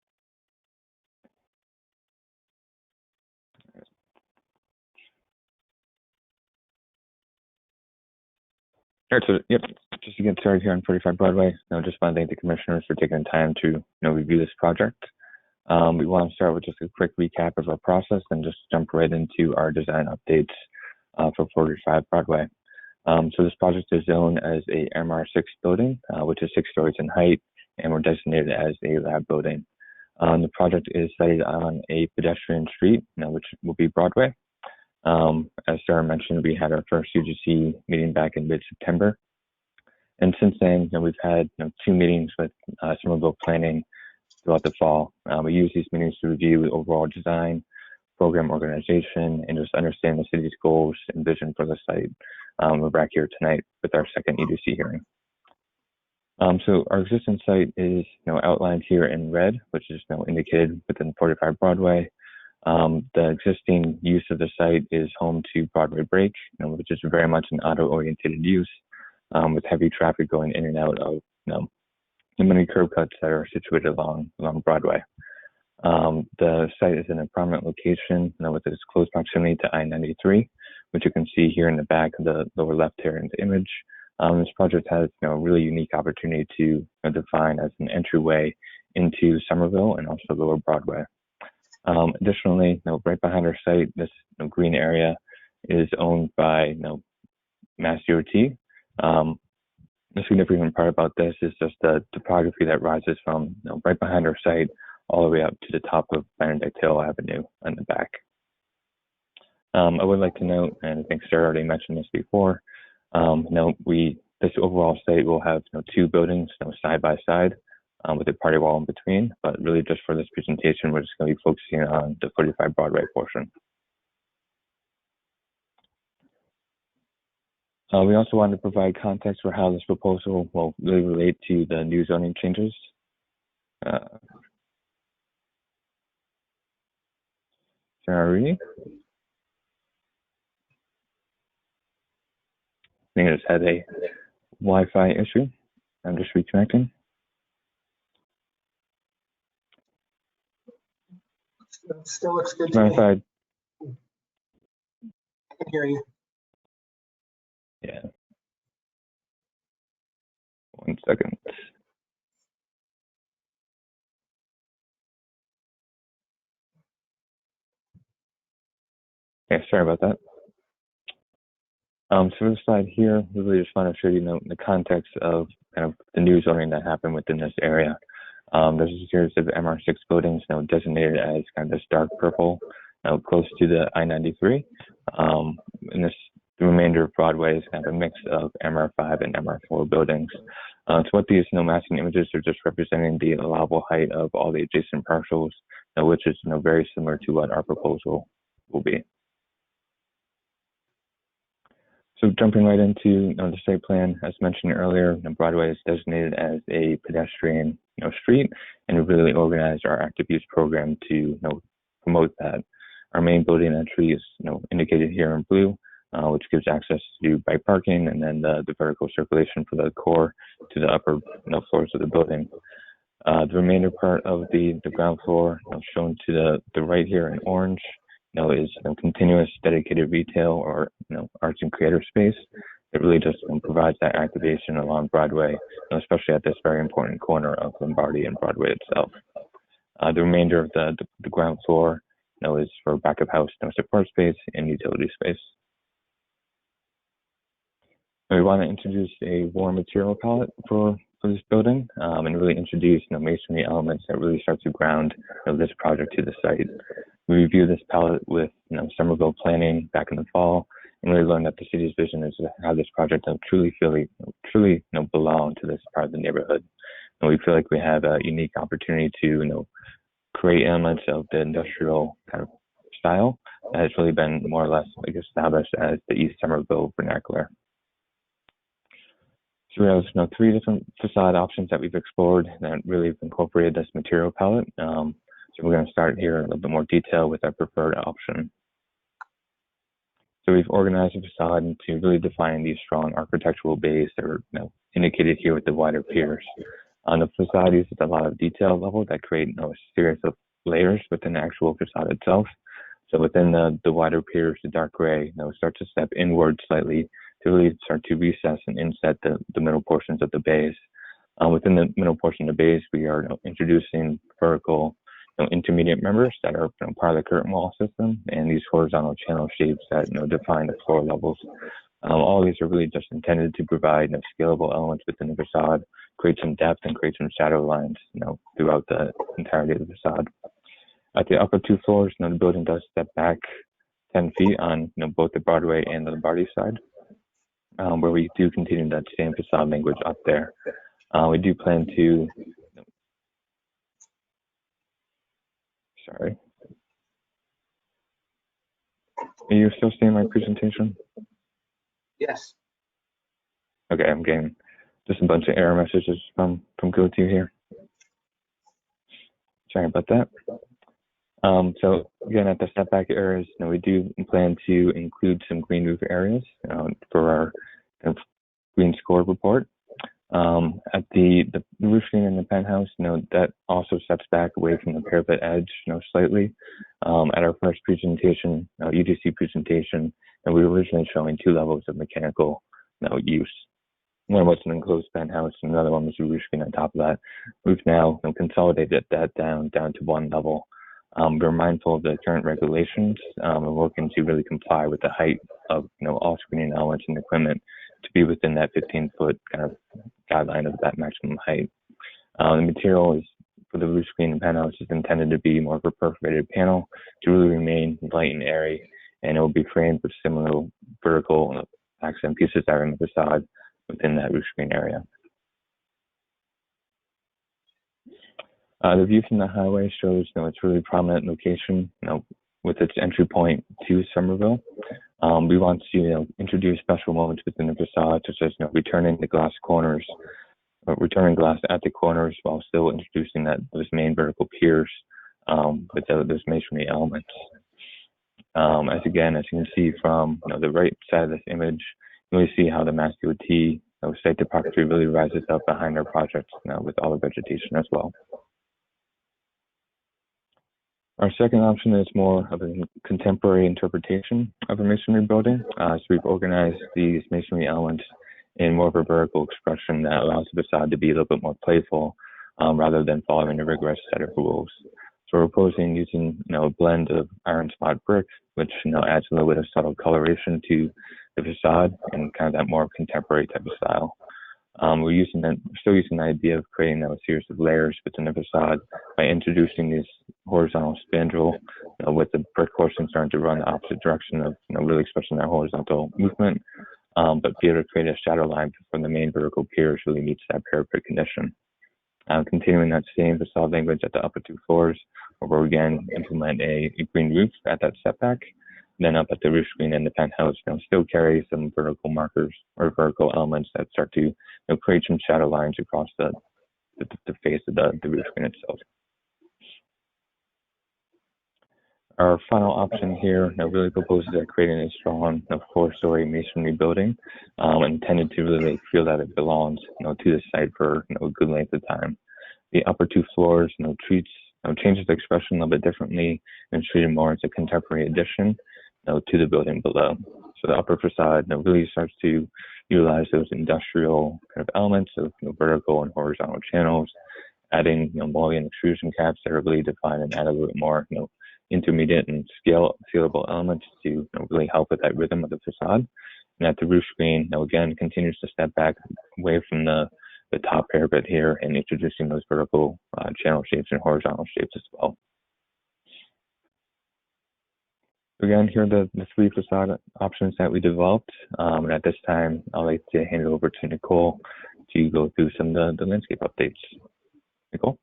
All right, so yep, just to get started here on 45 Broadway, just want to thank the commissioners for taking the time to review this project. We want to start with just a quick recap of our process and just jump right into our design updates for 45 Broadway. So this project is zoned as a MR6 building, which is 6 stories in height, and we're designated as a lab building. The project is sited on a pedestrian street, which will be Broadway. As Sarah mentioned, we had our first UGC meeting back in mid-September. And since then, we've had 2 meetings with Somerville Planning throughout the fall. We use these meetings to review the overall design, program organization, and just understand the city's goals and vision for the site. We're back here tonight with our second UGC hearing. So our existing site is outlined here in red, which is indicated within 45 Broadway. The existing use of the site is home to Broadway Break, which is very much an auto-oriented use with heavy traffic going in and out of the many curb cuts that are situated along Broadway. The site is in a prominent location with its close proximity to I-93, which you can see here in the back of the lower left here in the image. This project has a really unique opportunity to define as an entryway into Somerville and also Lower Broadway. Additionally, right behind our site, this green area is owned by Mass DOT. The significant part about this is just the topography that rises from right behind our site all the way up to the top of Benedict Hill Avenue in the back. I would like to note, and I think Sarah already mentioned this before, this overall site will have 2 buildings side by side with a party wall in between, but really just for this presentation, we're just going to be focusing on the 45 Broadway portion. We also wanted to provide context for how this proposal will really relate to the new zoning changes. Sarah, reading? think I just had a Wi-Fi issue. I'm just reconnecting. It still looks good Do to you me. mind if I can hear you. yeah. 1 second. Yeah, sorry about that. So for the slide here, we really just want to show you, the context of kind of the new zoning that happened within this area. There's a series of MR6 buildings, designated as kind of this dark purple, close to the I-93. And the remainder of Broadway is kind of a mix of MR5 and MR4 buildings. So what these massing images are just representing the allowable height of all the adjacent parcels, which is very similar to what our proposal will be. So jumping right into the site plan, as mentioned earlier, Broadway is designated as a pedestrian street, and we really organized our active use program to promote that. Our main building entry is indicated here in blue, which gives access to bike parking, and then the vertical circulation for the core to the upper floors of the building. The remainder part of the ground floor, shown to the right here in orange, is continuous dedicated retail or arts and creator space. It really just provides that activation along Broadway, especially at this very important corner of Lombardy and Broadway itself. The remainder of the ground floor is for back of house support space and utility space. We want to introduce a warm material palette for this building, and really introduce masonry elements that really start to ground this project to the site. We reviewed this palette with Somerville planning back in the fall, and really learned that the city's vision is to have this project truly belong to this part of the neighborhood. And we feel like we have a unique opportunity to create elements of the industrial kind of style that has really been more or less established as the East Somerville vernacular. So we have 3 different facade options that we've explored that really have incorporated this material palette. So we're going to start here in a little bit more detail with our preferred option. So we've organized the facade to really define these strong architectural bays that are indicated here with the wider piers. On the facade uses a lot of detail level that create a series of layers within the actual facade itself. So within the wider piers, the dark gray start to step inward slightly to really start to recess and inset the middle portions of the bays. Within the middle portion of the bays, we are introducing vertical intermediate members that are part of the curtain wall system, and these horizontal channel shapes that define the floor levels. All of these are really just intended to provide scalable elements within the facade, create some depth and create some shadow lines throughout the entirety of the facade. At the upper 2 floors, the building does step back 10 feet on both the Broadway and the Lombardy side, where we do continue that same facade language up there. We do plan to Sorry. Are you still seeing my presentation? Yes. Okay, I'm getting just a bunch of error messages from GoTo here. Sorry about that. So again, at the setback areas, we do plan to include some green roof areas for our kind of green score report. At the roof screen in the penthouse, that also steps back away from the parapet edge, slightly. At our first presentation, UDC presentation, and we were originally showing 2 levels of mechanical use. One was an enclosed penthouse, and another one was a roof screen on top of that. We've now consolidated that down to 1 level. We're mindful of the current regulations and working to really comply with the height of all screening elements and equipment to be within that 15-foot kind of guideline of that maximum height. The material is for the roof screen and penthouse is intended to be more of a perforated panel to really remain light and airy, and it will be framed with similar vertical accent pieces that are in the facade within that roof screen area. The view from the highway shows its really prominent location with its entry point to Somerville. We want to introduce special moments within the facade, such as returning the glass corners, returning glass at the corners while still introducing those main vertical piers with those masonry elements. As you can see from the right side of this image, really see how the Mass DOT site topography really rises up behind our project with all the vegetation as well. Our second option is more of a contemporary interpretation of a masonry building. So we've organized these masonry elements in more of a vertical expression that allows the facade to be a little bit more playful rather than following a rigorous set of rules. So we're proposing using a blend of iron spot brick, which adds a little bit of subtle coloration to the facade and kind of that more contemporary type of style. We're still using the idea of creating a series of layers within the facade by introducing this horizontal spandrel with the brick portion starting to run the opposite direction of really expressing that horizontal movement, but be able to create a shadow line from the main vertical piers really meets that parapet condition. Continuing that same facade language at the upper two floors, where we again implement a green roof at that setback. Then up at the roof screen in the penthouse, still carry some vertical markers or vertical elements that start to create some shadow lines across the face of the roof screen itself. Our final option here really proposes at creating a strong 4-story masonry building intended to really feel that it belongs to the site for a good length of time. The upper two floors changes the expression a little bit differently and treated more as a contemporary addition to the building below. So the upper facade really starts to utilize those industrial kind of elements of vertical and horizontal channels, adding mullion extrusion caps that are really defined and add a little bit more intermediate and scalable elements to really help with that rhythm of the facade. And at the roof screen, again continues to step back away from the top parapet here and introducing those vertical channel shapes and horizontal shapes as well. Again, here are the 3 facade options that we developed. And at this time, I'd like to hand it over to Nicole to go through some of the landscape updates. Nicole?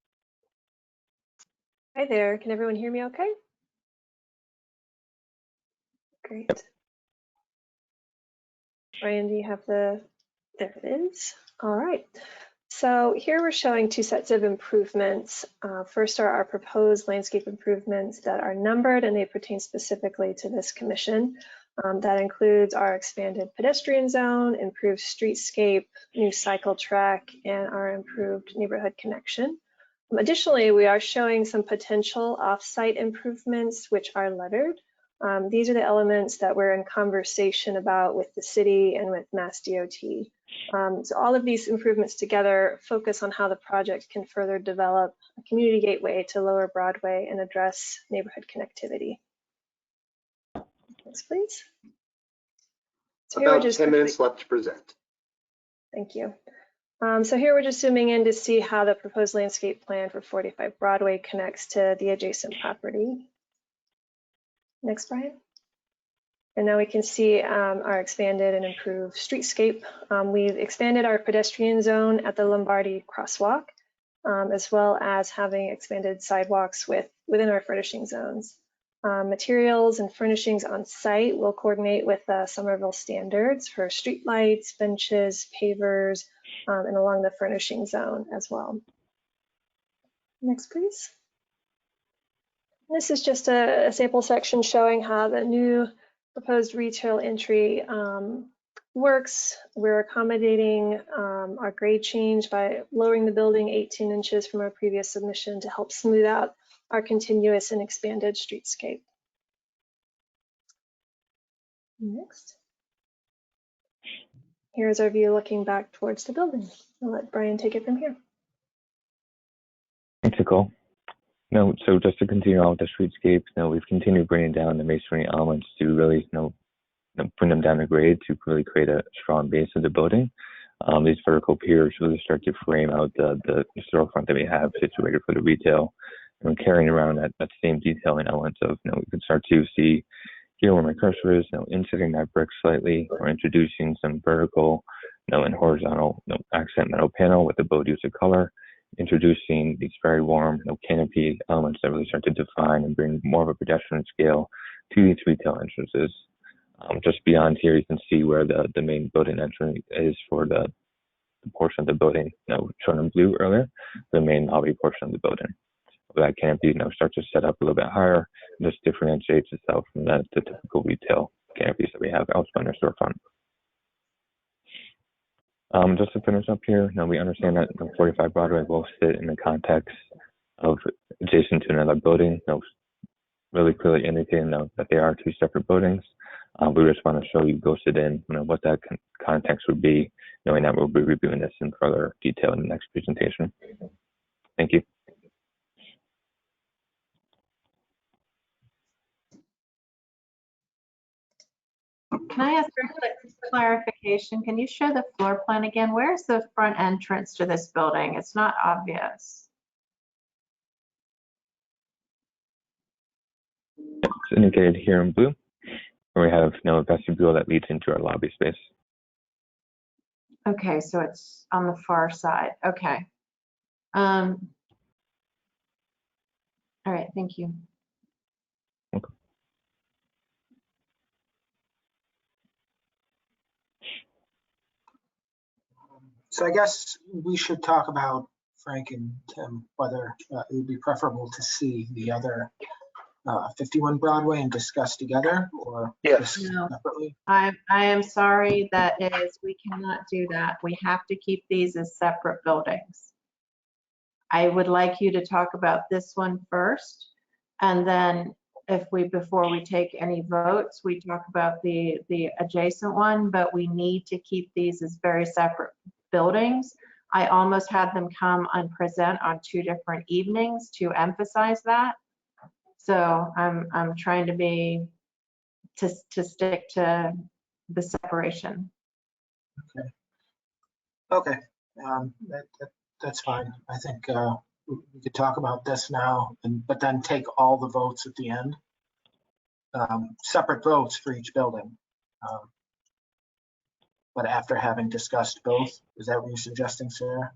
Hi there. Can everyone hear me okay? Great. Ryan, do you have there it is. All right. So here we're showing 2 sets of improvements. First are our proposed landscape improvements that are numbered and they pertain specifically to this commission. That includes our expanded pedestrian zone, improved streetscape, new cycle track, and our improved neighborhood connection. Additionally, we are showing some potential off-site improvements which are lettered. These are the elements that we're in conversation about with the city and with Mass DOT. So all of these improvements together focus on how the project can further develop a community gateway to Lower Broadway and address neighborhood connectivity. Next, please. So about 10 minutes left to present. Thank you. So here we're just zooming in to see how the proposed landscape plan for 45 Broadway connects to the adjacent property. Next, Brian. And now we can see our expanded and improved streetscape. We've expanded our pedestrian zone at the Lombardi crosswalk, as well as having expanded sidewalks within our furnishing zones. Materials and furnishings on site will coordinate with Somerville standards for streetlights, benches, pavers, and along the furnishing zone as well. Next, please. This is just a sample section showing how the new proposed retail entry works. We're accommodating our grade change by lowering the building 18 inches from our previous submission to help smooth out our continuous and expanded streetscape. Next. Here's our view looking back towards the building. I'll let Brian take it from here. Thanks, Nicole. So just to continue on with the streetscapes, we've continued bringing down the masonry elements to really, bring them down to grade to really create a strong base of the building. These vertical piers really start to frame out the storefront that we have situated for the retail. And carrying around that same detailing elements of, we can start to see here where my cursor is, insetting that brick slightly, or introducing some vertical, and horizontal, accent metal panel with the bold use of color. Introducing these very warm canopy elements that really start to define and bring more of a pedestrian scale to these retail entrances. Just beyond here, you can see where the main building entrance is for the portion of the building shown in blue earlier, the main lobby portion of the building. That canopy starts to set up a little bit higher and just differentiates itself from the typical retail canopies that we have elsewhere in our storefront. Just to finish up here, we understand that 45 Broadway will sit in the context of adjacent to another building, really clearly indicating that they are two separate buildings. We just want to show you ghosted in, what that context would be, knowing that we'll be reviewing this in further detail in the next presentation. Thank you. Can I ask for clarification? Can you show the floor plan again? Where's the front entrance to this building? It's not obvious. It's indicated here in blue, where we have a vestibule that leads into our lobby space. Okay, so it's on the far side. Okay. All right, thank you. Okay. So I guess we should talk about, Frank and Tim, whether it would be preferable to see the other 51 Broadway and discuss together, or Yes. No. separately. I am sorry, we cannot do that. We have to keep these as separate buildings. I would like you to talk about this one first, and then before we take any votes, we talk about the adjacent one, but we need to keep these as very separate buildings. I almost had them come and present on 2 different evenings to emphasize that. So I'm trying to stick to the separation. Okay, that's fine. I think we could talk about this now, but then take all the votes at the end. Separate votes for each building. But after having discussed both, is that what you're suggesting, Sarah?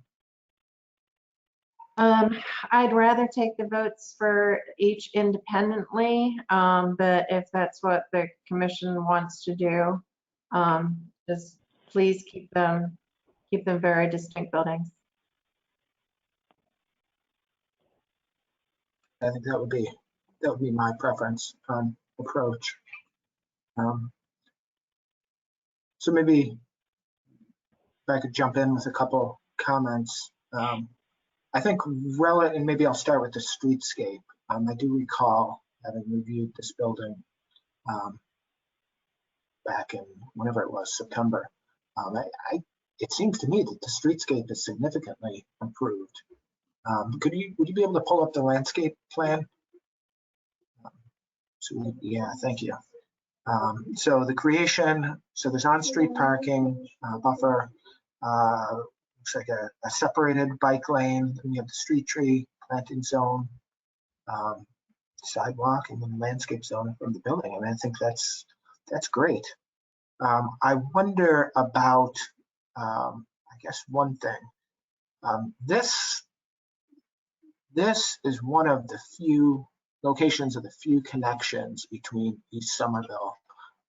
I'd rather take the votes for each independently, but if that's what the commission wants to do, just please keep them very distinct buildings. I think that would be my preference approach. So maybe if I could jump in with a couple comments. I think and maybe I'll start with the streetscape. I do recall having reviewed this building back in whenever it was, September. It seems to me that the streetscape is significantly improved. Would you be able to pull up the landscape plan? Yeah, thank you. So the creation, so there's on-street parking buffer, looks like a separated bike lane. Then you have the street tree planting zone, sidewalk, and then landscape zone from the building. I mean, I think that's great. I wonder about, I guess, one thing. This is one of the few locations of the few connections between East Somerville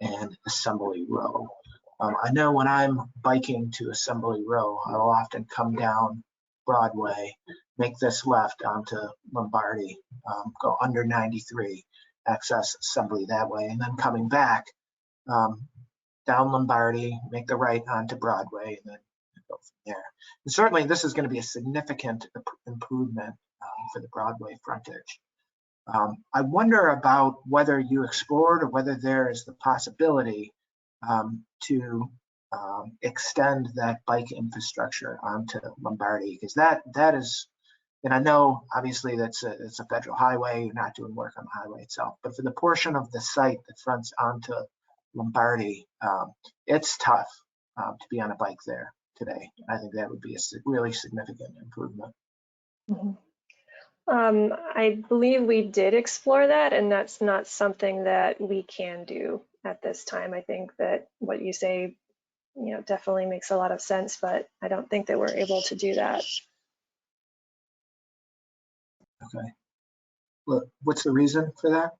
and Assembly Row. I know when I'm biking to Assembly Row, I will often come down Broadway, make this left onto Lombardy, go under 93, access Assembly that way, and then coming back down Lombardy, make the right onto Broadway, and then go from there. And certainly this is going to be a significant improvement for the Broadway frontage. I wonder about whether you explored or whether there is the possibility to extend that bike infrastructure onto Lombardy, because that is, and I know obviously it's a federal highway, you're not doing work on the highway itself, but for the portion of the site that fronts onto Lombardy, it's tough to be on a bike there today. I think that would be a really significant improvement. Mm-hmm. I believe we did explore that, and that's not something that we can do at this time. I think that what you say, definitely makes a lot of sense, but I don't think that we're able to do that. Okay. Well, what's the reason for that?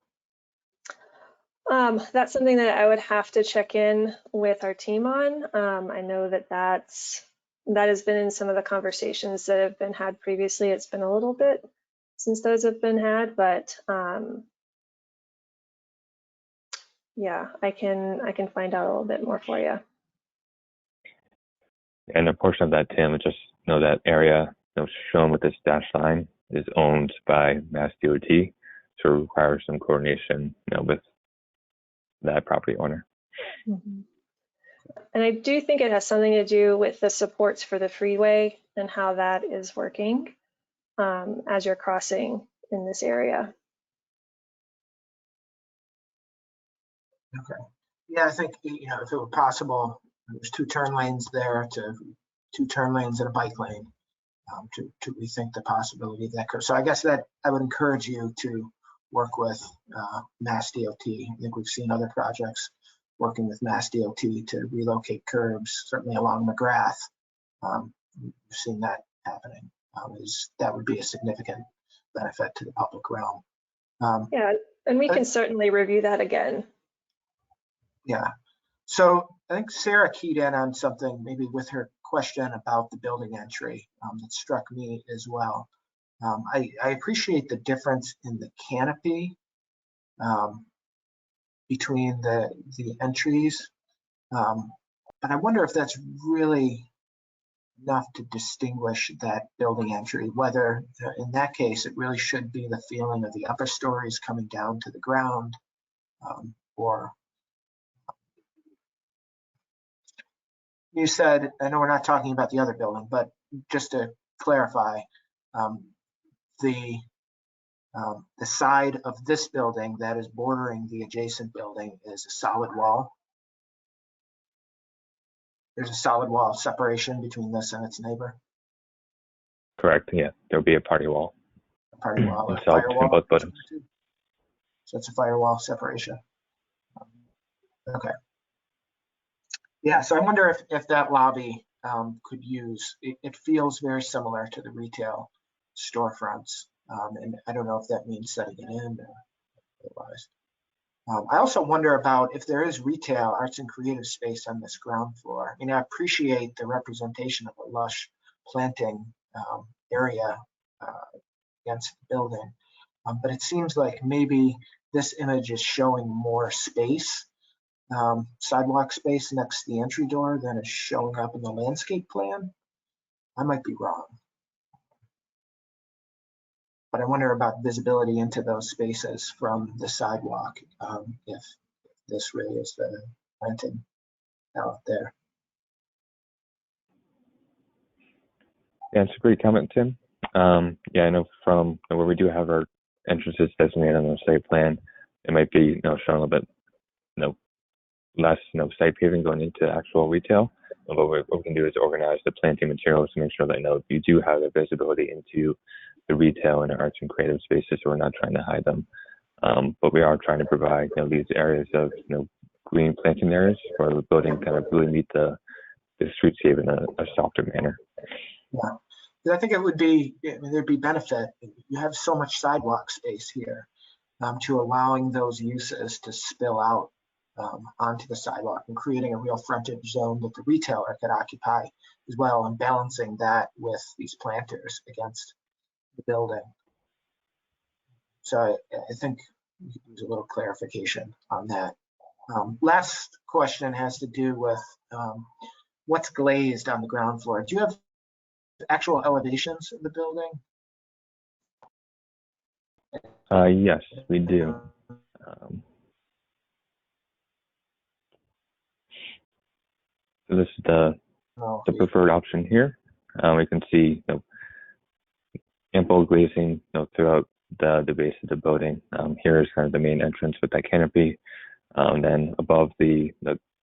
That's something that I would have to check in with our team on. I know that has been in some of the conversations that have been had previously. It's been a little bit since those have been had, but yeah, I can find out a little bit more for you. And a portion of that, Tim, is just that area shown with this dashed line is owned by Mass DOT, so it requires some coordination with that property owner. Mhm. And I do think it has something to do with the supports for the freeway and how that is working as you're crossing in this area. Okay. Yeah, I think, if it were possible, there's 2 turn lanes there to 2 turn lanes and a bike lane to rethink the possibility of that curve. So I guess that I would encourage you to work with Mass DOT. I think we've seen other projects working with Mass DOT to relocate curbs, certainly along McGrath. We've seen that happening. That would be a significant benefit to the public realm. Yeah, and we can certainly review that again. Yeah. So I think Sarah keyed in on something maybe with her question about the building entry that struck me as well. I appreciate the difference in the canopy between the entries, but I wonder if that's really enough to distinguish that building entry, whether in that case it really should be the feeling of the upper stories coming down to the ground, or you said, I know we're not talking about the other building, but just to clarify, the side of this building that is bordering the adjacent building is a solid wall. There's a solid wall separation between this and its neighbor. Correct. Yeah, there'll be a party wall. A party wall, a Installed firewall. between both buildings. So it's a firewall separation. Okay. Yeah, so I wonder if that lobby could use, it feels very similar to the retail storefronts. And I don't know if that means setting it in or otherwise. I also wonder about if there is retail arts and creative space on this ground floor. I mean, I appreciate the representation of a lush planting area against the building, but it seems like maybe this image is showing more space, sidewalk space next to the entry door than is showing up in the landscape plan. I might be wrong, but I wonder about visibility into those spaces from the sidewalk, if this really is the planting out there. Yeah, it's a great comment, Tim. Yeah, I know from where we do have our entrances designated on the site plan, it might be shown a little bit less site paving going into actual retail. But what we can do is organize the planting materials to make sure that you do have the visibility into the retail and the arts and creative spaces, so we're not trying to hide them. But we are trying to provide these areas of green planting areas where the building kind of really meet the streetscape in a softer manner. Yeah, I think it would be, there'd be benefit. You have so much sidewalk space here to allowing those uses to spill out onto the sidewalk and creating a real frontage zone that the retailer could occupy as well, and balancing that with these planters against the building. So I think we could use a little clarification on that. Last question has to do with what's glazed on the ground floor. Do you have actual elevations of the building? Yes, we do. So this is the preferred option here. We can see ample glazing throughout the base of the building. Here is kind of the main entrance with that canopy. Then above the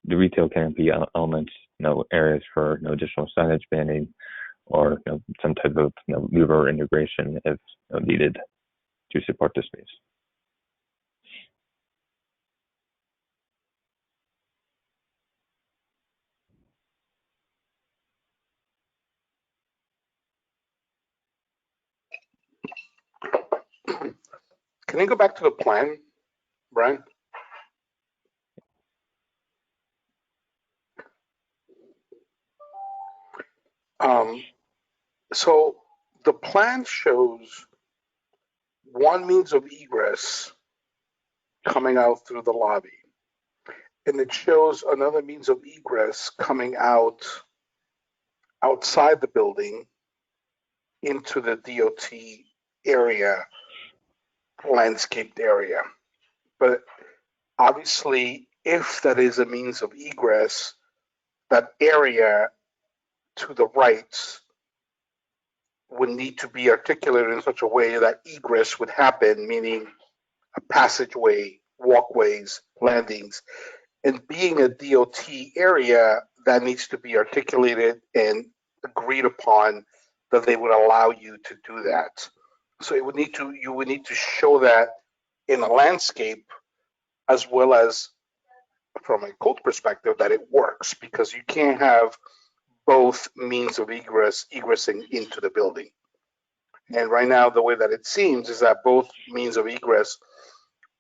retail canopy elements, areas for additional signage banning or some type of louver integration if needed to support the space. Can you go back to the plan, Brian? So the plan shows one means of egress coming out through the lobby, and it shows another means of egress coming out outside the building into the DOT area, landscaped area. But obviously, if that is a means of egress, that area to the right would need to be articulated in such a way that egress would happen, meaning a passageway, walkways, landings. And being a DOT area, that needs to be articulated and agreed upon that they would allow you to do that. So you would need to show that in a landscape, as well as from a code perspective, that it works, because you can't have both means of egressing into the building. And right now, the way that it seems is that both means of egress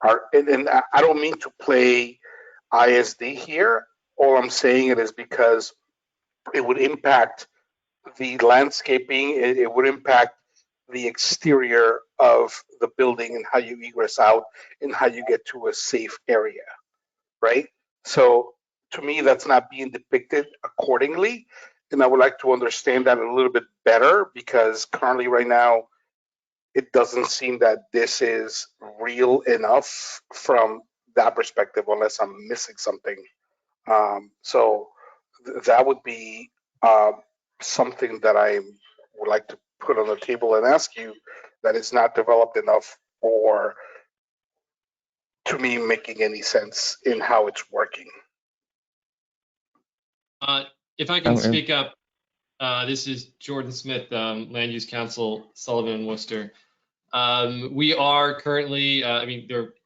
are, and I don't mean to play ISD here. All I'm saying it is because it would impact the landscaping, it would impact the exterior of the building and how you egress out and how you get to a safe area, right? So to me, that's not being depicted accordingly. And I would like to understand that a little bit better, because currently right now, it doesn't seem that this is real enough from that perspective, unless I'm missing something. So that would be something that I would like to put on the table and ask you, that is not developed enough, or to me making any sense in how it's working. If I can speak up, this is Jordan Smith, Land Use Council, Sullivan and Worcester. We are currently,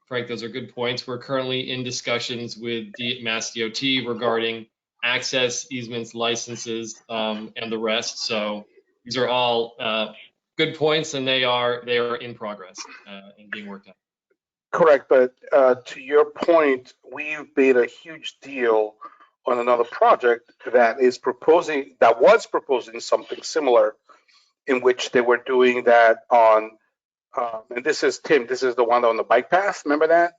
Frank, those are good points. We're currently in discussions with Mass DOT regarding access easements, licenses, and the rest. So these are all good points, and they are in progress and being worked out. Correct, but to your point, we've made a huge deal on another project that was proposing something similar, in which they were doing that on, and this is Tim, this is the one on the bike path, remember that?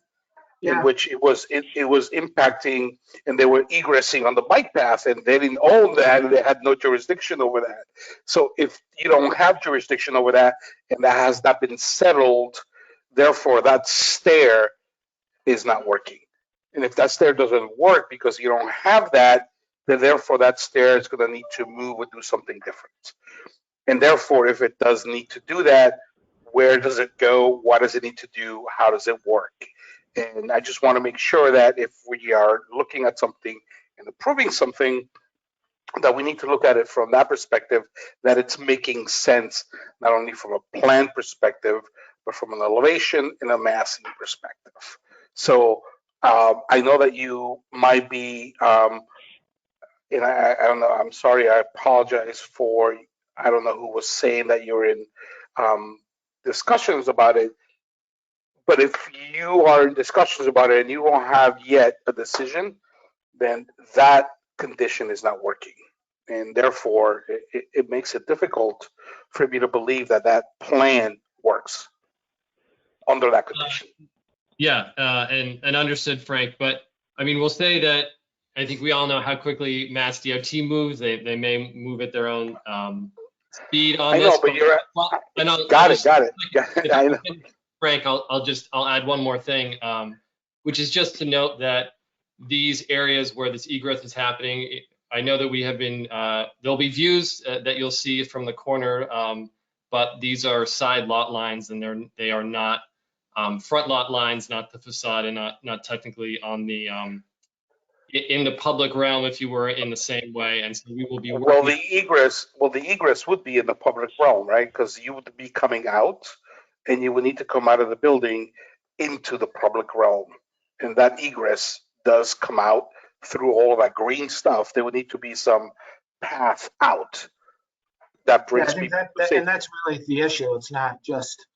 Yeah. In which it was impacting, and they were egressing on the bike path, and they didn't own that, and they had no jurisdiction over that. So if you don't have jurisdiction over that, and that has not been settled, therefore that stair is not working. And if that stair doesn't work because you don't have that, then therefore that stair is going to need to move or do something different. And therefore, if it does need to do that, where does it go? What does it need to do? How does it work? And I just want to make sure that if we are looking at something and approving something, that we need to look at it from that perspective, that it's making sense, not only from a plan perspective, but from an elevation and a massing perspective. So I know that you might be, and I don't know, I'm sorry, I apologize for, I don't know who was saying that you're in discussions about it, but if you are in discussions about it and you don't have yet a decision, then that condition is not working. And therefore, it makes it difficult for me to believe that that plan works under that condition. And understood, Frank. But I mean, we'll say that I think we all know how quickly Mass DOT moves. They may move at their own speed on this. I know, but you're got it. I know. Frank, I'll add one more thing, which is just to note that these areas where this egress is happening, I know that we have been, there'll be views that you'll see from the corner, but these are side lot lines, and they are not front lot lines, not the facade, and not technically on the in the public realm, if you were in the same way. And so we will be working. The egress would be in the public realm, right? Because you would be coming out, and you would need to come out of the building into the public realm, and that egress does come out through all of that green stuff. There would need to be some path out that brings people. And that's really the issue. It's not just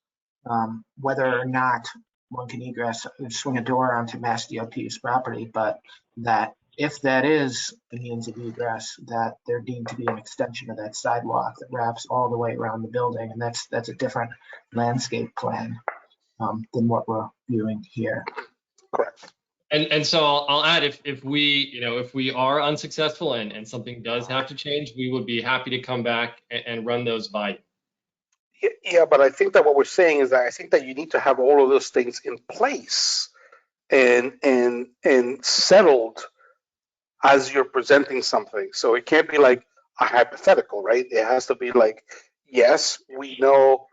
whether or not one can egress, swing a door onto Mass DOT's property, but that if that is the means of egress, that there need to be an extension of that sidewalk that wraps all the way around the building, and that's a different landscape plan than what we're viewing here. Correct. And so I'll add, if we are unsuccessful and something does have to change, we would be happy to come back and run those by you. Yeah, but I think that what we're saying is that I think that you need to have all of those things in place and settled as you're presenting something. So it can't be like a hypothetical, right? It has to be like, yes, we know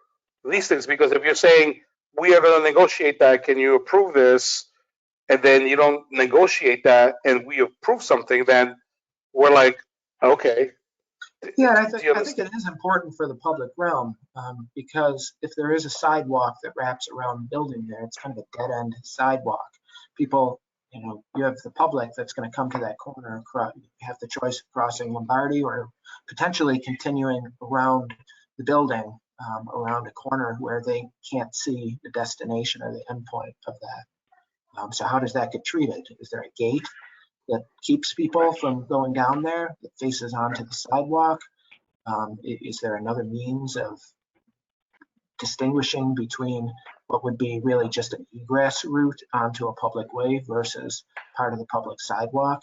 these things, because if you're saying we are going to negotiate that, can you approve this? And then you don't negotiate that and we approve something, then we're like, okay. Yeah, I think it is important for the public realm, because if there is a sidewalk that wraps around the building there, it's kind of a dead end sidewalk. People, you have the public that's going to come to that corner, have the choice of crossing Lombardi or potentially continuing around the building, around a corner where they can't see the destination or the endpoint of that. So how does that get treated? Is there a gate that keeps people from going down there, that faces onto the sidewalk? Is there another means of distinguishing between what would be really just an egress route onto a public way versus part of the public sidewalk?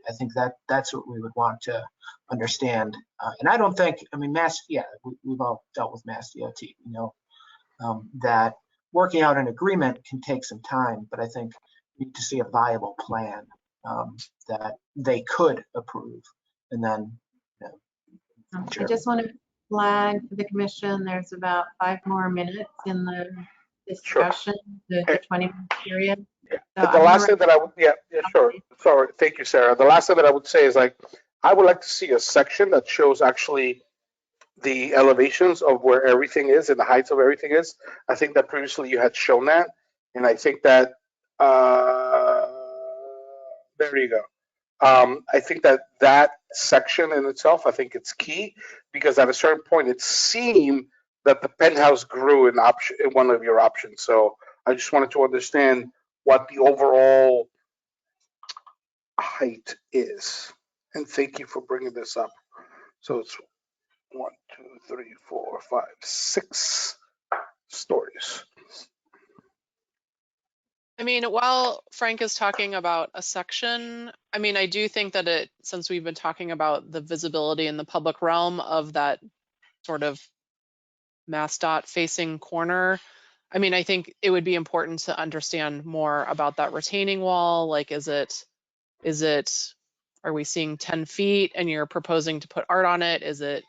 I think that's what we would want to understand. And I don't think, we've all dealt with Mass DOT, that working out an agreement can take some time, but I think we need to see a viable plan that they could approve. And then, I just want to flag for the commission, there's about 5 more minutes in the discussion, the 20-minute period. So The last thing that I would, sure. Sorry, thank you, Sarah. The last thing that I would say is, like, I would like to see a section that shows actually the elevations of where everything is and the heights of everything is. I think that previously you had shown that, and I think that there you go. I think that section in itself, I think it's key, because at a certain point it seemed that the penthouse grew in one of your options. So I just wanted to understand what the overall height is. And thank you for bringing this up. So it's 1, 2, 3, 4, 5, 6 stories. I mean, while Frank is talking about a section, I do think that since we've been talking about the visibility in the public realm of that sort of MassDOT facing corner, I think it would be important to understand more about that retaining wall. Like, are we seeing 10 feet and you're proposing to put art on it?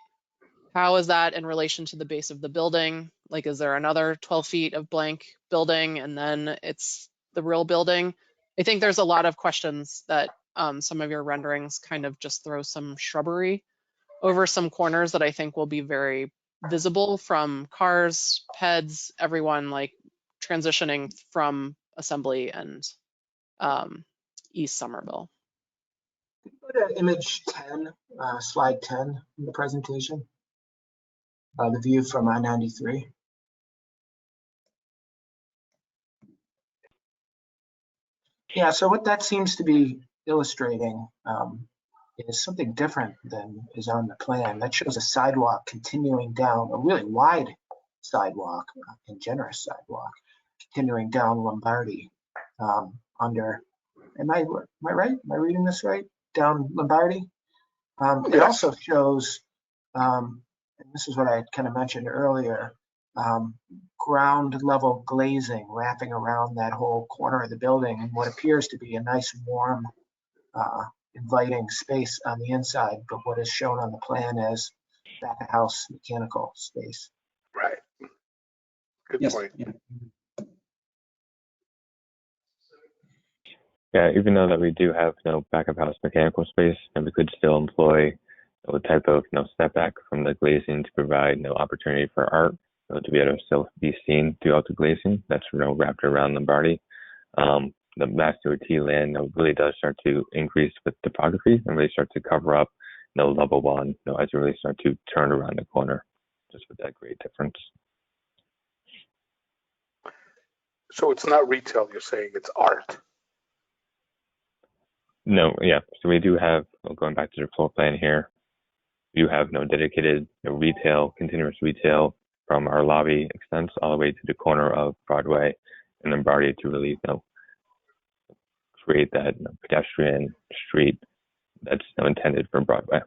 How is that in relation to the base of the building? Like, is there another 12 feet of blank building and then it's the real building? I think there's a lot of questions that some of your renderings kind of just throw some shrubbery over some corners that I think will be very visible from cars, peds, everyone like transitioning from Assembly and East Somerville. Go to image 10, slide 10 in the presentation. The view from I-93. Yeah, so what that seems to be illustrating is something different than is on the plan. That shows a sidewalk continuing down, a really wide sidewalk and generous sidewalk, continuing down Lombardi under, am I right? Am I reading this right? Down Lombardi? It also shows, and this is what I kind of mentioned earlier, ground level glazing wrapping around that whole corner of the building and what appears to be a nice warm inviting space on the inside, but what is shown on the plan is back of house mechanical space. Right. Good point. Yeah, even though that we do have no back of house mechanical space, and we could still employ a type of step back from the glazing to provide no opportunity for art to be able to still be seen throughout the glazing that's wrapped around Lombardi. The Mass DOT land really does start to increase with topography and really start to cover up level one as you really start to turn around the corner, just with that great difference. So it's not retail, you're saying, it's art. No, yeah. So we do have, going back to the floor plan here, we do have dedicated retail, continuous retail from our lobby extends all the way to the corner of Broadway and Lombardi to really create that pedestrian street that's intended for Broadway.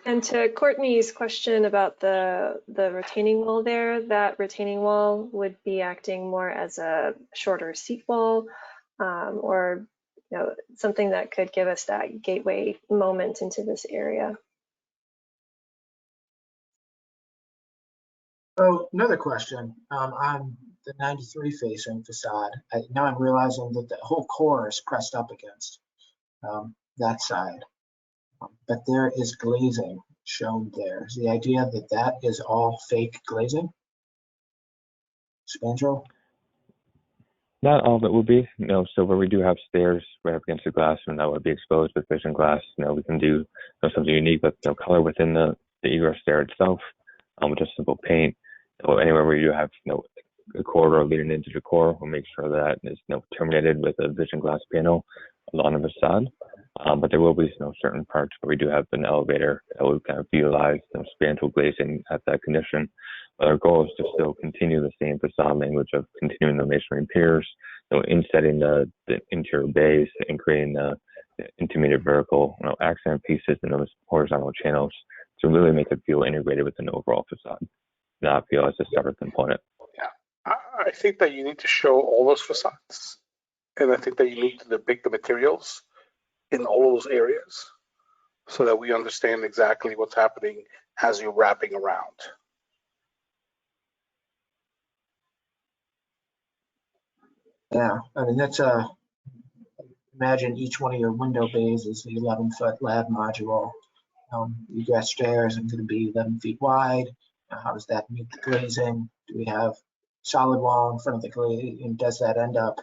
And to Courtney's question about the retaining wall there, that retaining wall would be acting more as a shorter seat wall, or something that could give us that gateway moment into this area. So another question on the 93 facing facade. Now I'm realizing that the whole core is pressed up against that side, but there is glazing shown there. Is the idea that that is all fake glazing? Spandrel? Not all of it will be, so where we do have stairs right up against the glass, and that would be exposed with vision glass, we can do something unique with color within the egress stair itself, with just simple paint. Anywhere where you have a corridor leading into the core, we'll make sure that is terminated with a vision glass panel along the facade. But there will be certain parts where we do have an elevator that will kind of utilize spandrel glazing at that condition. But our goal is to still continue the same facade language of continuing the masonry piers, insetting the interior bays and creating the intermediate vertical accent pieces and those horizontal channels to really make it feel integrated with an overall facade, not feel as a separate component. Yeah, I think that you need to show all those facades, and I think that you need to depict the materials in all those areas so that we understand exactly what's happening as you're wrapping around. Yeah, I mean, that's imagine each one of your window bays is the 11-foot lab module. Egress stairs are going to be 11 feet wide. How does that meet the glazing? Do we have solid wall in front of the glazing? And does that end up?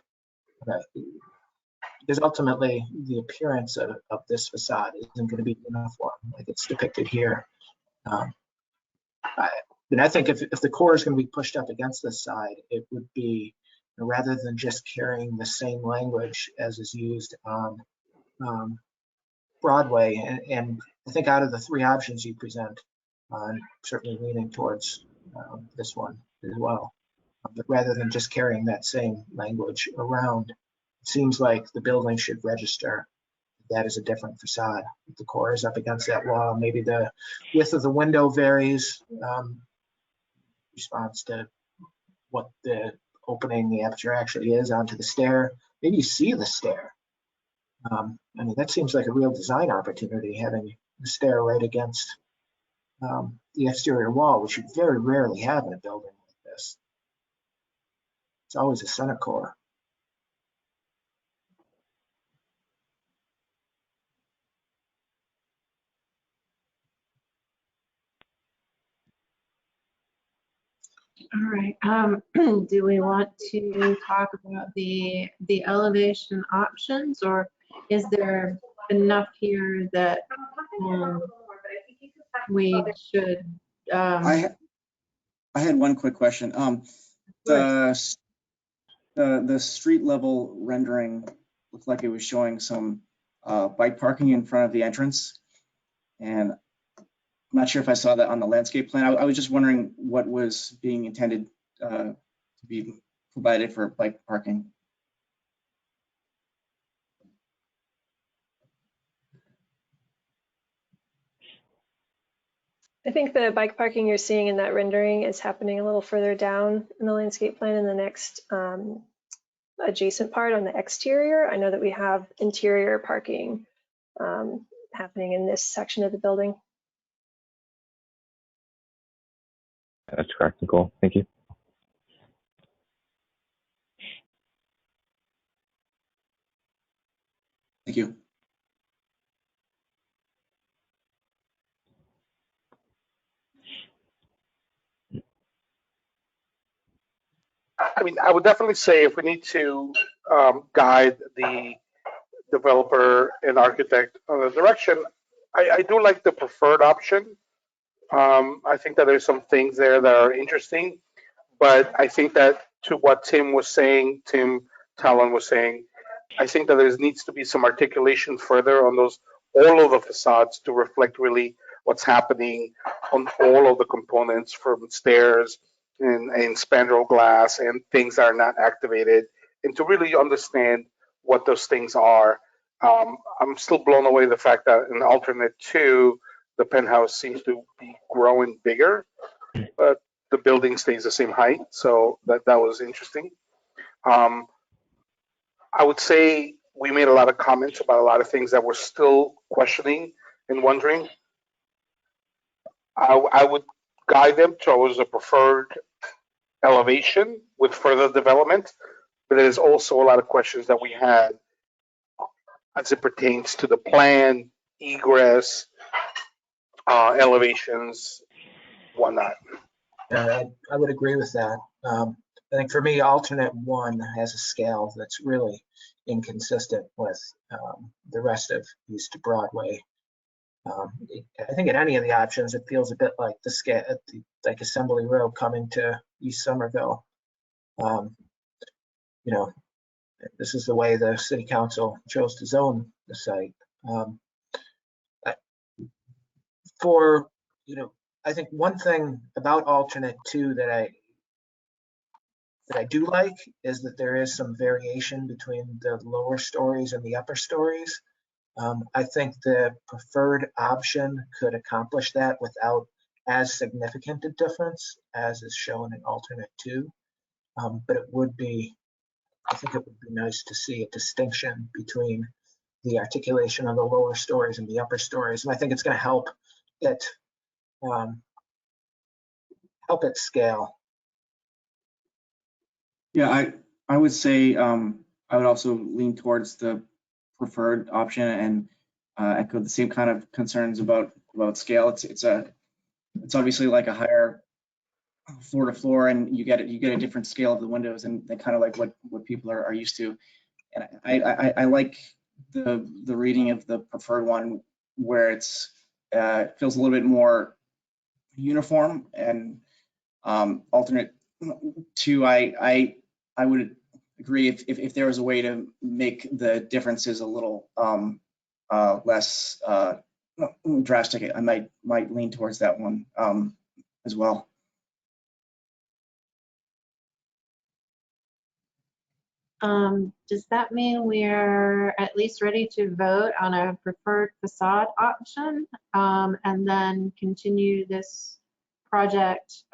Because ultimately, the appearance of this facade isn't going to be uniform like it's depicted here. I think if the core is going to be pushed up against this side, it would be, rather than just carrying the same language as is used on Broadway, and I think out of the three options you present, I'm certainly leaning towards this one as well. But rather than just carrying that same language around, it seems like the building should register that is a different facade. If the core is up against that wall, maybe the width of the window varies, response to what the opening, the aperture actually is onto the stair. Maybe you see the stair. I mean, that seems like a real design opportunity, having the stair right against the exterior wall, which you very rarely have in a building like this. It's always a center core. All right. Do we want to talk about the elevation options, or is there enough here that we should? I had one quick question. The street level rendering looked like it was showing some bike parking in front of the entrance, and I'm not sure if I saw that on the landscape plan. I was just wondering what was being intended to be provided for bike parking. I think the bike parking you're seeing in that rendering is happening a little further down in the landscape plan in the next adjacent part on the exterior. I know that we have interior parking happening in this section of the building. That's correct, Nicole. Thank you. Thank you. I mean, I would definitely say if we need to guide the developer and architect on the direction, I do like the preferred option. I think that there's some things there that are interesting, but I think that to what Tim Talon was saying, I think that there needs to be some articulation further on all of the facades to reflect really what's happening on all of the components, from stairs in spandrel glass and things that are not activated, and to really understand what those things are. I'm still blown away the fact that in alternate 2, the penthouse seems to be growing bigger, but the building stays the same height. So that was interesting. I would say we made a lot of comments about a lot of things that we're still questioning and wondering. I would guide them towards a preferred elevation with further development, but there's also a lot of questions that we had as it pertains to the plan, egress, elevations, whatnot. I would agree with that. I think for me, alternate 1 has a scale that's really inconsistent with the rest of East Broadway. I think in any of the options, it feels a bit like the scale, like Assembly Road coming to East Somerville. You know, this is the way the city council chose to zone the site. I think one thing about alternate 2 that I do like is that there is some variation between the lower stories and the upper stories. I think the preferred option could accomplish that without as significant a difference as is shown in alternate 2. But I think it would be nice to see a distinction between the articulation of the lower stories and the upper stories. And I think it's going to help it scale. Yeah, I would say I would also lean towards the preferred option and echo the same kind of concerns about scale. It's obviously like a higher floor to floor, and you get a different scale of the windows and kind of like what people are used to. And I like the reading of the preferred one where it's feels a little bit more uniform, and alternate 2, I would agree if there was a way to make the differences a little less drastic, I might lean towards that one as well. Does that mean we're at least ready to vote on a preferred facade option and then continue this project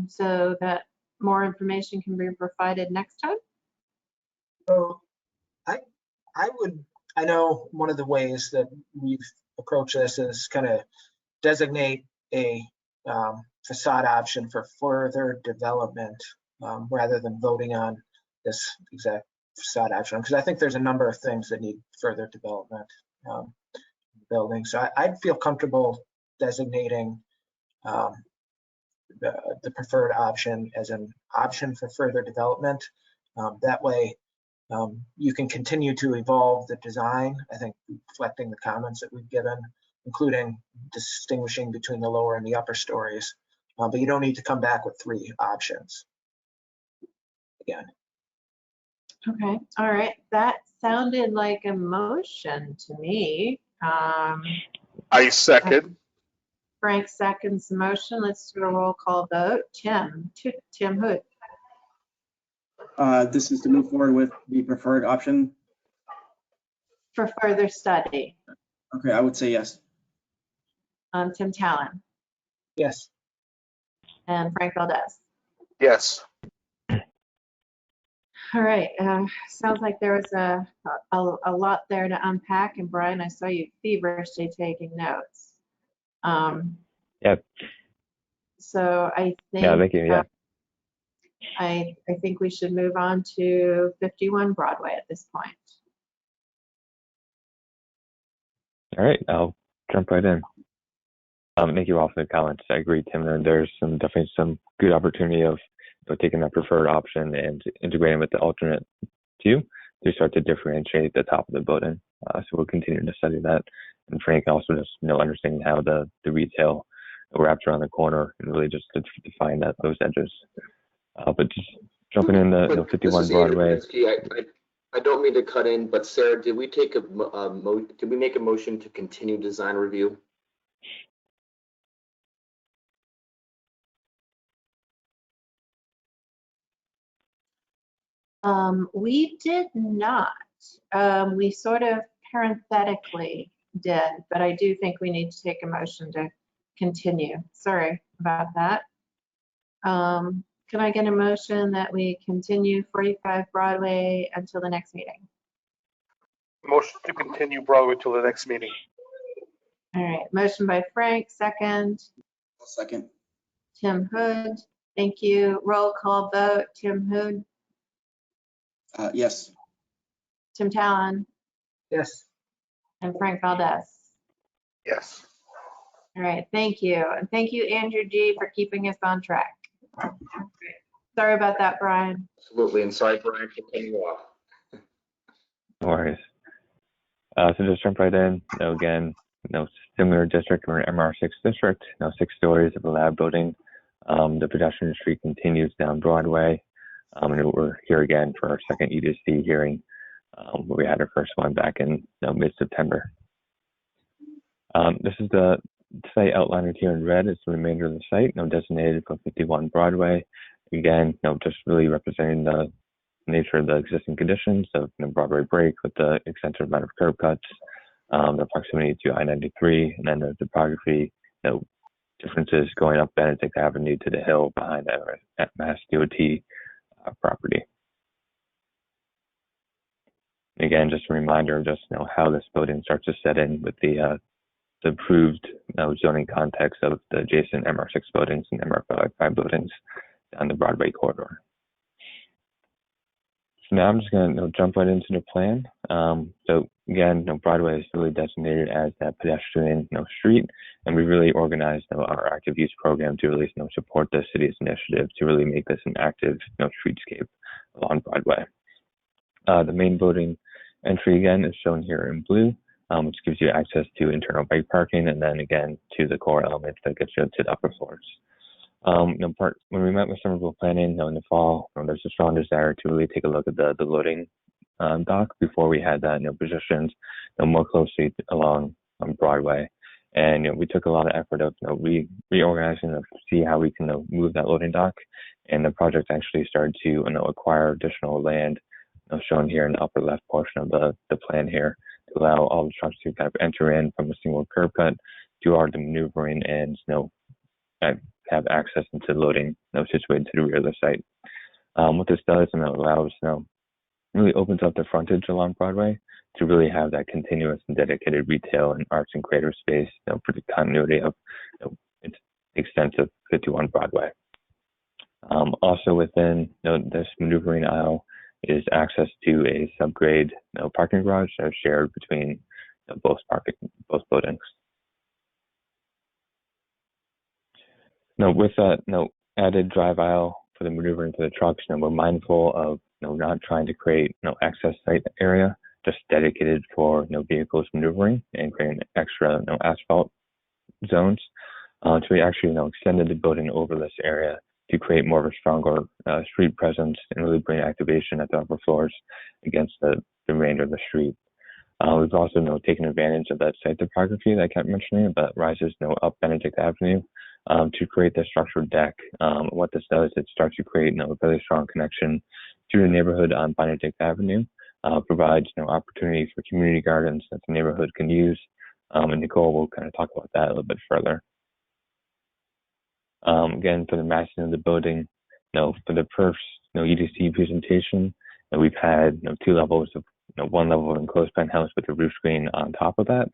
so that more information can be provided next time? So I know one of the ways that we've approached this is kind of designate a facade option for further development rather than voting on this exact facade option, because I think there's a number of things that need further development in the building. So I'd feel comfortable designating the preferred option as an option for further development. That way you can continue to evolve the design, I think reflecting the comments that we've given, including distinguishing between the lower and the upper stories. But you don't need to come back with 3 options again. Okay, all right. That sounded like a motion to me. I second. Frank seconds the motion. Let's do a roll call vote. Tim Hood. This is to move forward with the preferred option. For further study. Okay, I would say yes. Tim Talon. Yes. And Frank Valdez. Yes. All right. Sounds like there was a lot there to unpack. And Brian, I saw you feverishly taking notes. Yep. So I think. Yeah, thank you. Yeah. I think we should move on to 51 Broadway at this point. All right, I'll jump right in. Thank you all for the comments. I agree, Tim. There's definitely some good opportunity of taking that preferred option and integrating with the alternate 2 to start to differentiate the top of the building. So we'll continue to study that. And Frank also just understanding how the retail wraps around the corner and really just to define those edges. But just jumping in the 51 Broadway. I don't mean to cut in, but Sarah, did we take did we make a motion to continue design review? We did not. We sort of parenthetically did, but I do think we need to take a motion to continue. Sorry about that. Can I get a motion that we continue 45 Broadway until the next meeting? Motion to continue Broadway till the next meeting. All right, motion by Frank, second. Second. Tim Hood, thank you. Roll call vote, Tim Hood, Yes. Tim Talon, Yes. and Frank Valdez. Yes. All right, thank you. And thank you, Andrew G, for keeping us on track. Sorry about that, Brian. Absolutely, and sorry, Brian, for cutting you off. No worries. So just jump right in. Again, similar district, we're in MR6 district, 6 stories of a lab building. The pedestrian street continues down Broadway. And we're here again for our second EDC hearing, where we had our first one back in mid-September. This is the site outlined here in red. It's the remainder of the site, designated for 51 Broadway. Again, just really representing the nature of the existing conditions of Broadway break with the extensive amount of curb cuts, the proximity to I-93, and then the topography, differences going up Benedict Avenue to the hill behind that Mass DOT property. Again, just a reminder of just how this building starts to set in with the approved zoning context of the adjacent MR6 buildings and MR5 buildings down the Broadway corridor. So now I'm just going to jump right into the plan. So again, Broadway is really designated as that pedestrian street, and we really organized our active use program to really support the city's initiative to really make this an active streetscape along Broadway. The main building entry again is shown here in blue, which gives you access to internal bike parking, and then again to the core elements that gets you to the upper floors. When we met with Somerville Planning in the fall, there's a strong desire to really take a look at the loading dock before we had that positioned more closely along Broadway. And we took a lot of effort of reorganizing to see how we can move that loading dock. And the project actually started to acquire additional land, shown here in the upper left portion of the plan here, to allow all the trucks to kind of enter in from a single curb cut, do all the maneuvering, and have access into loading situated to the rear of the site. What this does, it allows, really opens up the frontage along Broadway to really have that continuous and dedicated retail and arts and creative space, for the continuity of its extensive 51 Broadway. Also within this maneuvering aisle is access to a subgrade parking garage that is shared between both buildings. Now, with that added drive aisle for the maneuvering for the trucks, we're mindful of not trying to create access site area just dedicated for vehicles maneuvering and creating extra asphalt zones. So we actually extended the building over this area to create more of a stronger street presence and really bring activation at the upper floors against the remainder of the street. We've also taken advantage of that site topography that I kept mentioning that rises up Benedict Avenue to create the structured deck. What this does, it starts to create a really strong connection to the neighborhood on Benedict Avenue, provides opportunities for community gardens that the neighborhood can use. And Nicole will kind of talk about that a little bit further. Again, for the massing of the building, for the first EDC presentation, we've had 2 levels of one level of enclosed penthouse with a roof screen on top of that.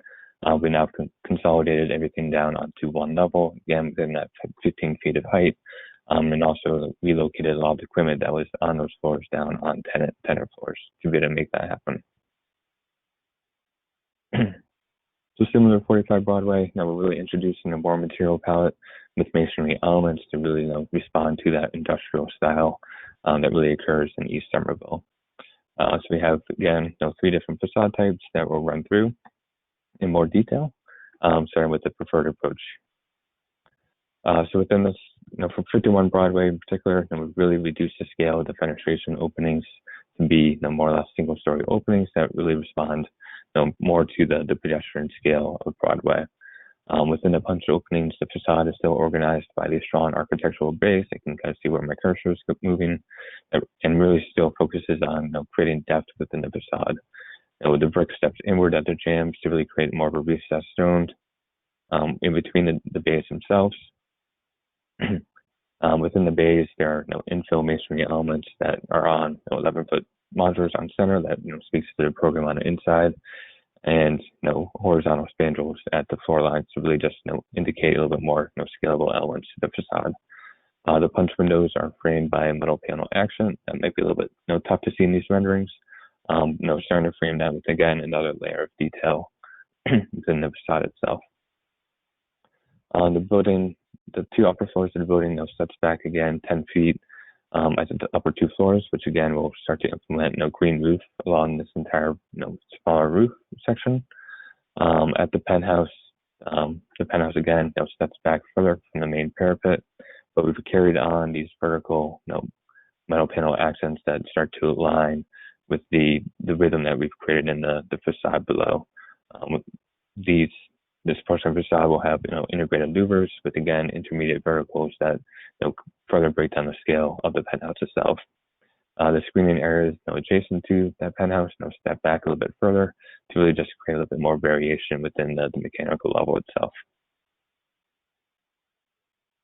We now consolidated everything down onto one level, again within that 15 feet of height, and also relocated a lot of the equipment that was on those floors down on tenant floors to be able to make that happen. So similar to 45 Broadway, now we're really introducing a more material palette with masonry elements to really respond to that industrial style that really occurs in East Somerville. So we have, again, 3 different facade types that we'll run through in more detail, starting with the preferred approach. So within this, for 51 Broadway in particular, we've really reduced the scale of the fenestration openings to be more or less single-story openings that really respond more to the pedestrian scale of Broadway. Within the punch openings, the facade is still organized by the strong architectural base. I can kind of see where my cursor is moving, and really still focuses on creating depth within the facade. The brick steps inward at the jambs to really create more of a recessed stone in between the bays themselves. Within the bays, there are infill masonry elements that are on 11-foot modulars on center that speaks to the program on the inside, and horizontal spandrels at the floor lines to really just indicate a little bit more scalable elements to the facade. The punch windows are framed by a metal panel accent that might be a little bit tough to see in these renderings. Starting to frame that with again another layer of detail within the facade itself. The building, the two upper floors of the building steps back again 10 feet at the upper two floors, which again will start to implement green roof along this entire smaller roof section. At the penthouse again steps back further from the main parapet, but we've carried on these vertical metal panel accents that start to align with the rhythm that we've created in the facade below. This portion of the facade will have integrated louvers with again intermediate verticals that further break down the scale of the penthouse itself. The screening areas adjacent to that penthouse step back a little bit further to really just create a little bit more variation within the mechanical level itself.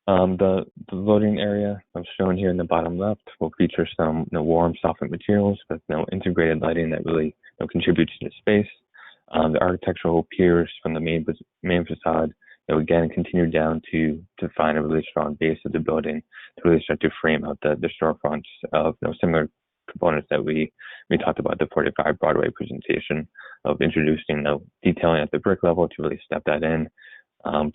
The loading area shown here in the bottom left will feature some warm softened materials with integrated lighting that really contributes to the space. The architectural piers from the main facade again continue down to find a really strong base of the building to really start to frame out the storefronts of similar components that we talked about the 45 Broadway presentation of introducing detailing at the brick level to really step that in,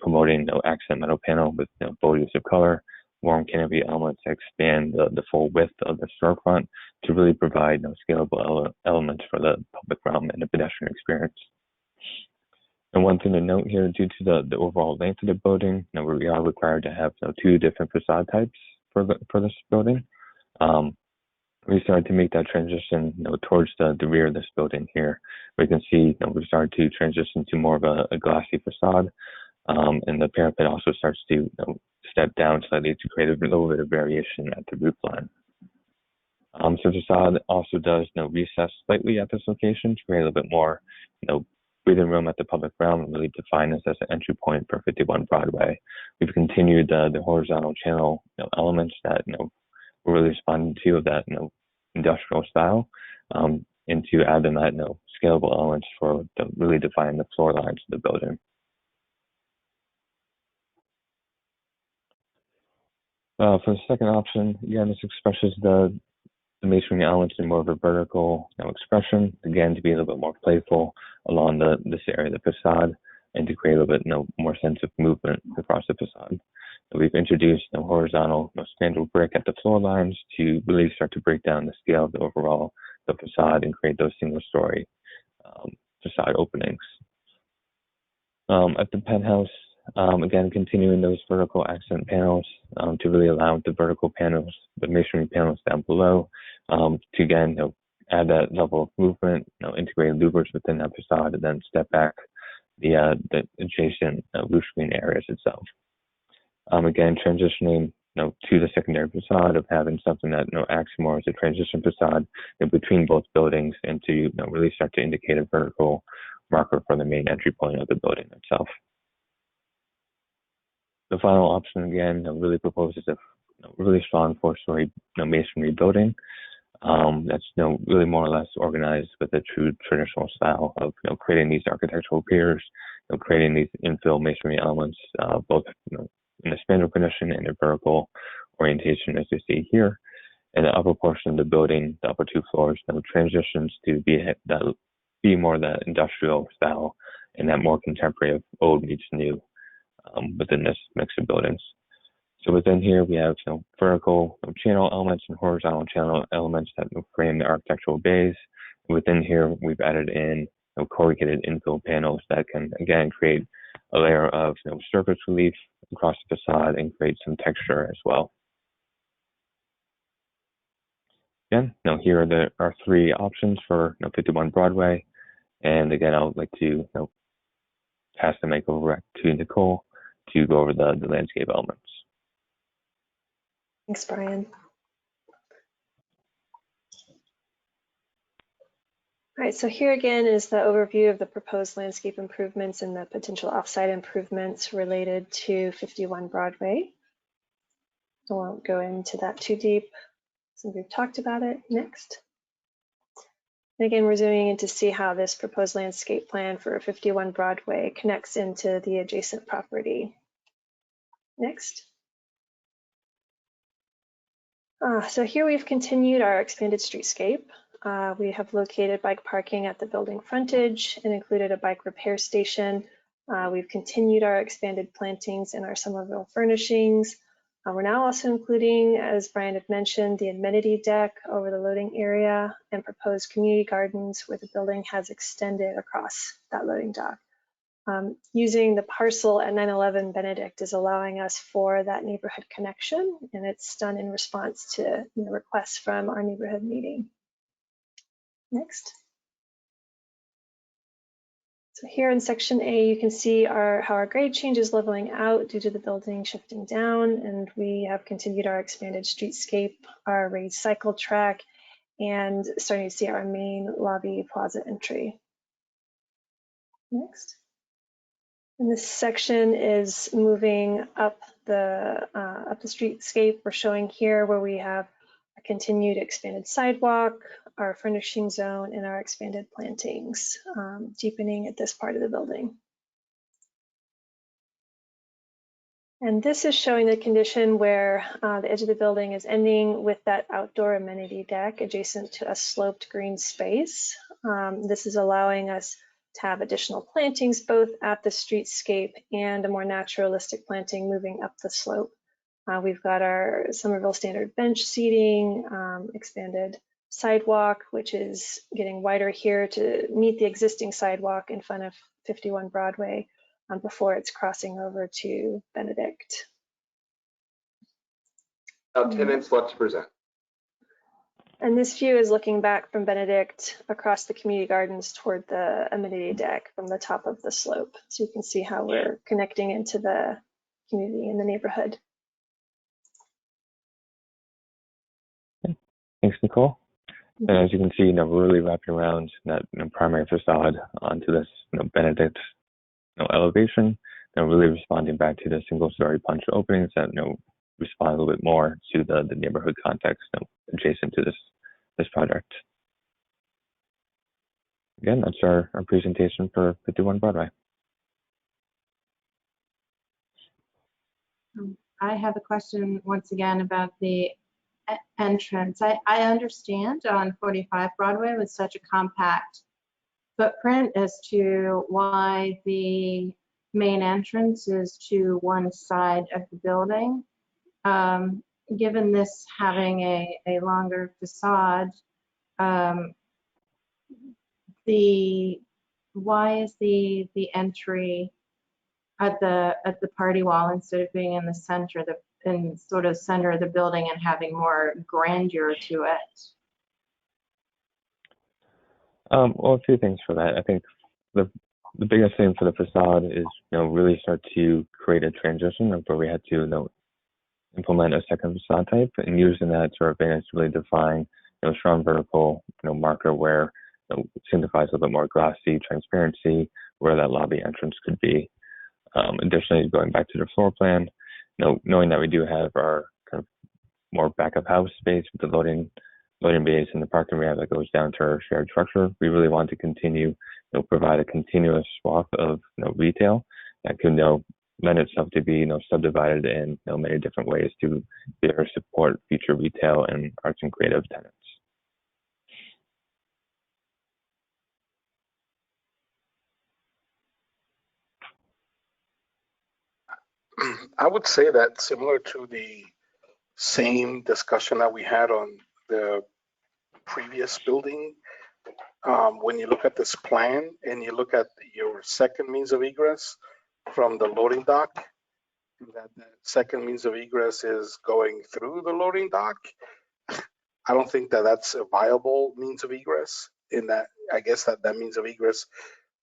promoting accent metal panel with bold use of color, warm canopy elements that expand the full width of the storefront to really provide scalable elements for the public realm and the pedestrian experience. And one thing to note here, due to the overall length of the building, we are required to have two different facade types for this building. We started to make that transition towards the rear of this building here. We can see we started to transition to more of a glossy facade, and the parapet also starts to step down slightly to create a little bit of variation at the roof line. So the facade also does recess slightly at this location to create a little bit more breathing room at the public realm and really define this as an entry point for 51 Broadway. We've continued the horizontal channel elements that we're really responding to of that industrial style, and to add in that scalable elements for really define the floor lines of the building. For the second option, again, this expresses the masonry elements in more of a vertical expression, again, to be a little bit more playful along this area of the facade and to create a little bit more sense of movement across the facade. We've introduced horizontal spandrel brick at the floor lines to really start to break down the scale of the overall facade and create those single story facade openings. At the penthouse, again, continuing those vertical accent panels to really allow the vertical panels, the masonry panels down below, to again add that level of movement, integrate louvers within that facade, and then step back the adjacent roof screen areas itself. Again, transitioning to the secondary facade of having something that acts more as a transition facade between both buildings, and to really start to indicate a vertical marker for the main entry point of the building itself. The final option again really proposes a really strong 4-story masonry building that's really more or less organized with a true traditional style of creating these architectural piers, creating these infill masonry elements, both in a spandrel condition and a vertical orientation, as you see here. And the upper portion of the building, the upper two floors, transitions to be more that industrial style and that more contemporary of old meets new within this mix of buildings. So within here, we have vertical channel elements and horizontal channel elements that frame the architectural bays. Within here, we've added in corrugated infill panels that can, again, create a layer of surface relief across the facade and create some texture as well. Again, here are our three options for 51 Broadway. And again, I would like to pass the mic over back to Nicole to go over the landscape elements. Thanks, Brian. All right, so here again is the overview of the proposed landscape improvements and the potential offsite improvements related to 51 Broadway. I won't go into that too deep since we've talked about it. Next. And again, we're zooming in to see how this proposed landscape plan for 51 Broadway connects into the adjacent property. Next. So here we've continued our expanded streetscape. We have located bike parking at the building frontage and included a bike repair station. We've continued our expanded plantings in our Somerville furnishings. We're now also including, as Brian had mentioned, the amenity deck over the loading area and proposed community gardens where the building has extended across that loading dock. Using the parcel at 911 Benedict is allowing us for that neighborhood connection, and it's done in response to requests from our neighborhood meeting. Next. So here in section A, you can see how our grade change is leveling out due to the building shifting down, and we have continued our expanded streetscape, our raised cycle track, and starting to see our main lobby plaza entry. Next. And this section is moving up the streetscape. We're showing here where we have a continued expanded sidewalk, our furnishing zone, and our expanded plantings, deepening at this part of the building. And this is showing the condition where the edge of the building is ending with that outdoor amenity deck adjacent to a sloped green space. This is allowing us to have additional plantings both at the streetscape and a more naturalistic planting moving up the slope. We've got our Somerville standard bench seating, expanded sidewalk, which is getting wider here to meet the existing sidewalk in front of 51 Broadway before it's crossing over to Benedict. 10 minutes left to present. And this view is looking back from Benedict across the community gardens toward the amenity deck from the top of the slope. So you can see how we're connecting into the community and the neighborhood. Thanks, Nicole. And as you can see, we're really wrapping around that primary facade onto this Benedict elevation, really responding back to the single-story punch openings that respond a little bit more to the neighborhood context adjacent to this project. Again, that's our presentation for 51 Broadway. I have a question once again about the entrance. I understand on 45 Broadway with such a compact footprint as to why the main entrance is to one side of the building. Given this having a longer facade, why is the entry at the party wall instead of being in the center, in sort of center of the building and having more grandeur to it? Well, a few things for that. I think the biggest thing for the facade is really start to create a transition of where we had to implement a second facade type, and using that to our advantage to really define strong vertical marker where it signifies a little bit more glossy transparency where that lobby entrance could be. Additionally, going back to the floor plan, knowing that we do have our kind of more back of house space with the loading bays and the parking ramp that goes down to our shared structure, we really want to continue provide a continuous swath of retail that can lend itself to be subdivided in many different ways to better support future retail and arts and creative tenants. I would say that similar to the same discussion that we had on the previous building, when you look at this plan and you look at your second means of egress from the loading dock, that second means of egress is going through the loading dock. I don't think that that's a viable means of egress, in that I guess that means of egress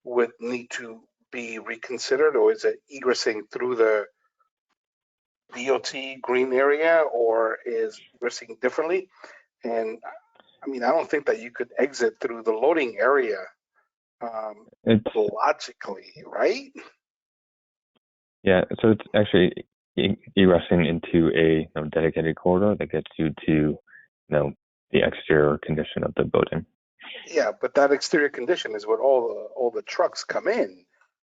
would need to be reconsidered, or is it egressing through the DOT green area, or is egressing differently? And I mean, I don't think that you could exit through the loading area It's logically, right? Yeah, so it's actually egressing into a dedicated corridor that gets you to the exterior condition of the building. Yeah, but that exterior condition is where all the trucks come in,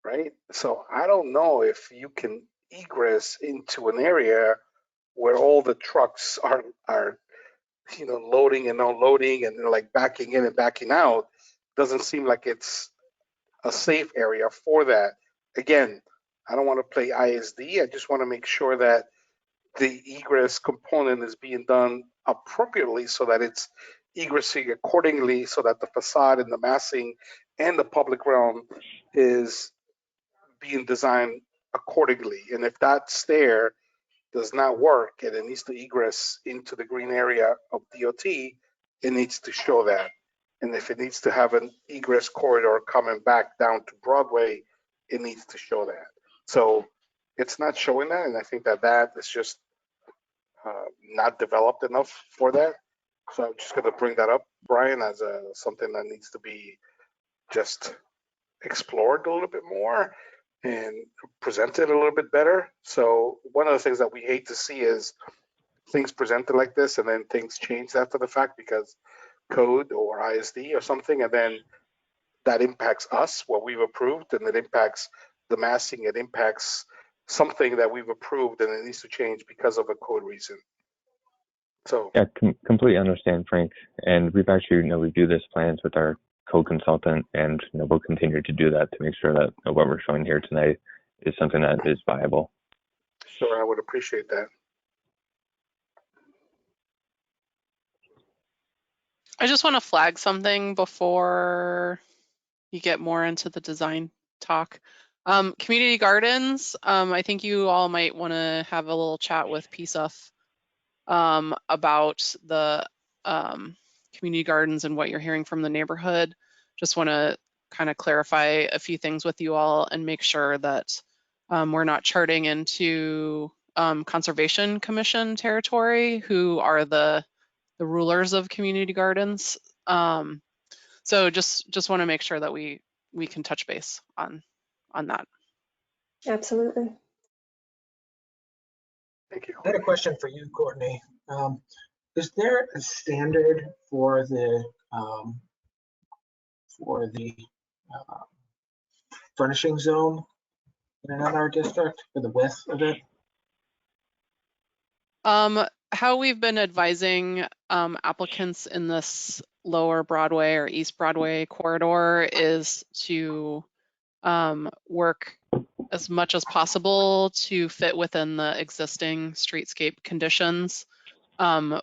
right? So I don't know if you can egress into an area where all the trucks are loading and unloading and they're like backing in and backing out. Doesn't seem like it's a safe area for that. Again, I don't want to play ISD. I just want to make sure that the egress component is being done appropriately so that it's egressing accordingly, so that the facade and the massing and the public realm is being designed accordingly. And if that stair does not work and it needs to egress into the green area of DOT, it needs to show that. And if it needs to have an egress corridor coming back down to Broadway, it needs to show that. So it's not showing that, and I think that is just not developed enough for that. So I'm just going to bring that up, Brian, as something that needs to be just explored a little bit more and presented a little bit better. So one of the things that we hate to see is things presented like this and then things changed after the fact because code or ISD or something, and then that impacts us, what we've approved, and it impacts the massing, it impacts something that we've approved and it needs to change because of a code reason. So Yeah, completely understand, Frank. And we've actually reviewed this plans with our co-consultant, and we'll continue to do that to make sure that what we're showing here tonight is something that is viable. sure, I would appreciate that. I just want to flag something before you get more into the design talk. Community gardens, I think you all might want to have a little chat with PSUF about the community gardens and what you're hearing from the neighborhood. Just want to kind of clarify a few things with you all and make sure that we're not charting into Conservation Commission territory, who are the rulers of community gardens. So just want to make sure that we can touch base on that. Absolutely. Thank you. I had a question for you, Courtney. Is there a standard for the furnishing zone in another district for the width of it? How we've been advising applicants in this lower Broadway or East Broadway corridor is to work as much as possible to fit within the existing streetscape conditions,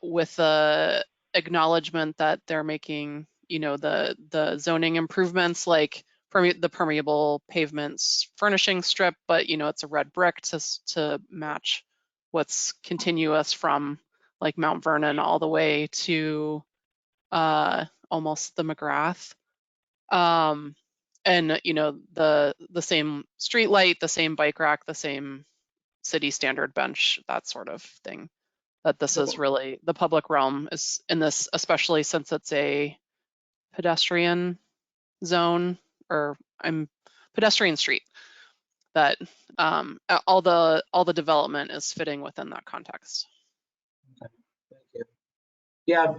with the acknowledgement that they're making, the zoning improvements like the permeable pavements furnishing strip, but it's a red brick to match what's continuous from like Mount Vernon all the way to almost the McGrath. And the same street light, the same bike rack, the same city standard bench, that sort of thing. That this is really the public realm is in this, especially since it's a pedestrian zone or pedestrian street, that all the development is fitting within that context. Thank you. Yeah,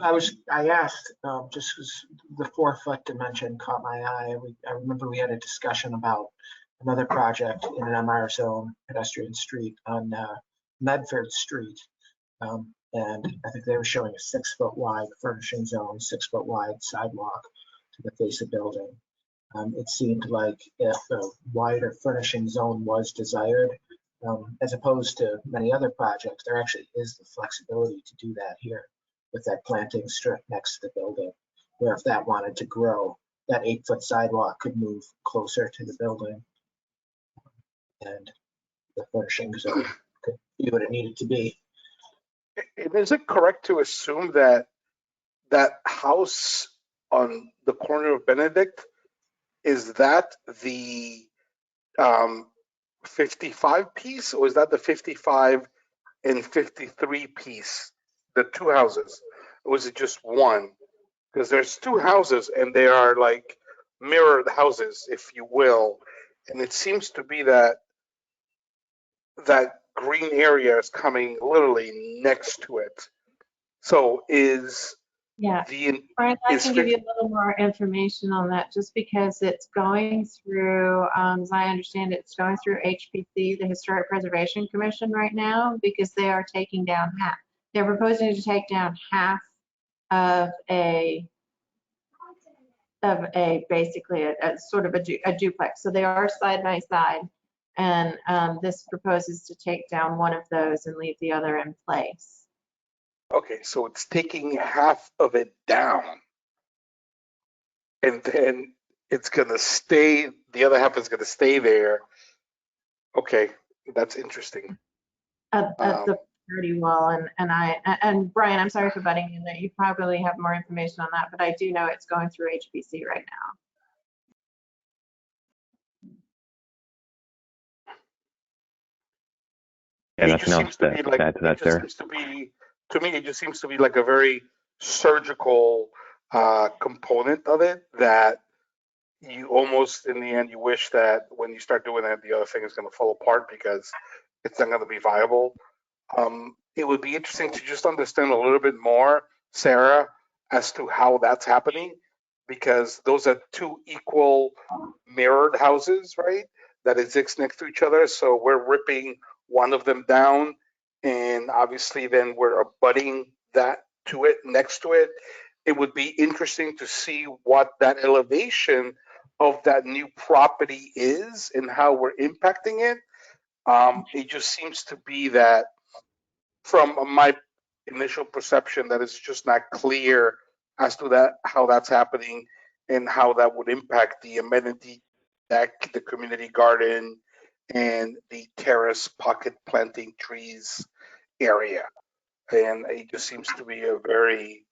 I asked just because the 4-foot dimension caught my eye. I remember we had a discussion about another project in an MR zone pedestrian street on Medford Street. And I think they were showing a 6-foot wide furnishing zone, 6-foot wide sidewalk to the face of building. It seemed like if a wider furnishing zone was desired, as opposed to many other projects, there actually is the flexibility to do that here with that planting strip next to the building, where if that wanted to grow, that 8-foot sidewalk could move closer to the building and the furnishing zone could be what it needed to be. And is it correct to assume that that house on the corner of Benedict, is that the 55 piece, or is that the 55 and 53 piece, the two houses? Or was it just one? Because there's two houses and they are like mirrored houses, if you will. And it seems to be that that green area is coming literally next to it. So is Yeah, the Brian, I is can give you a little more information on that just because it's going through, as I understand it, it's going through HPC, the Historic Preservation Commission right now, because they are taking down half. They're proposing to take down half of basically a sort of a duplex. So they are side by side. And this proposes to take down one of those and leave the other in place. okay, so it's taking half of it down. And then it's gonna stay, the other half is gonna stay there. Okay, that's interesting. At the party wall, and Brian, I'm sorry for butting in there. You probably have more information on that, but I do know it's going through HPC right now. Yeah, It nothing just else seems to be like, add to it that just there. seems to be, to me, it just seems to be like a very surgical component of it that you almost, in the end, you wish that when you start doing that, the other thing is going to fall apart because it's not going to be viable. It would be interesting to just understand a little bit more, Sarah, as to how that's happening, because those are two equal mirrored houses, right? That exist next to each other. So we're ripping one of them down, and obviously then we're abutting that to it, next to it. It would be interesting to see what that elevation of that new property is and how we're impacting it. It just seems to be that from my initial perception that it's just not clear as to that how that's happening and how that would impact the amenity deck, the community garden, and the terrace pocket planting trees area. And it just seems to be a very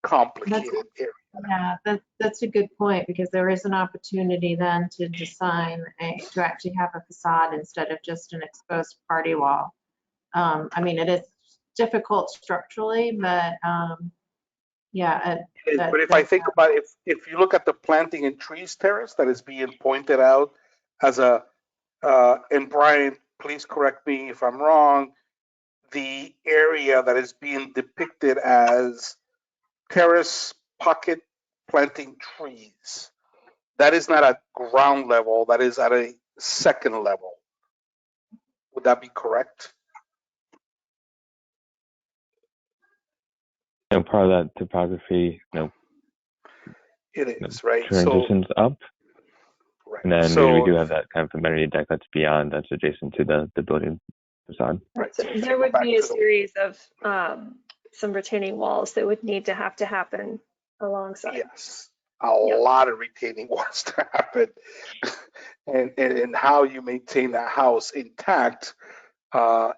complicated area. Yeah, that's a good point because there is an opportunity then to design to actually have a facade instead of just an exposed party wall. I mean, it is difficult structurally, but yeah. But if I think about it, if you look at the planting and trees terrace that is being pointed out as a, and Brian, please correct me if I'm wrong, the area that is being depicted as terrace pocket planting trees, that is not at ground level, that is at a second level. Would that be correct? Part of that topography, It is, right? transitions up. Right. And then So, we do have that kind of amenity deck that's beyond, that's adjacent to the building facade. right. So there would be a series of some retaining walls that would need to happen alongside. Yes, a lot of retaining walls to happen, and how you maintain that house intact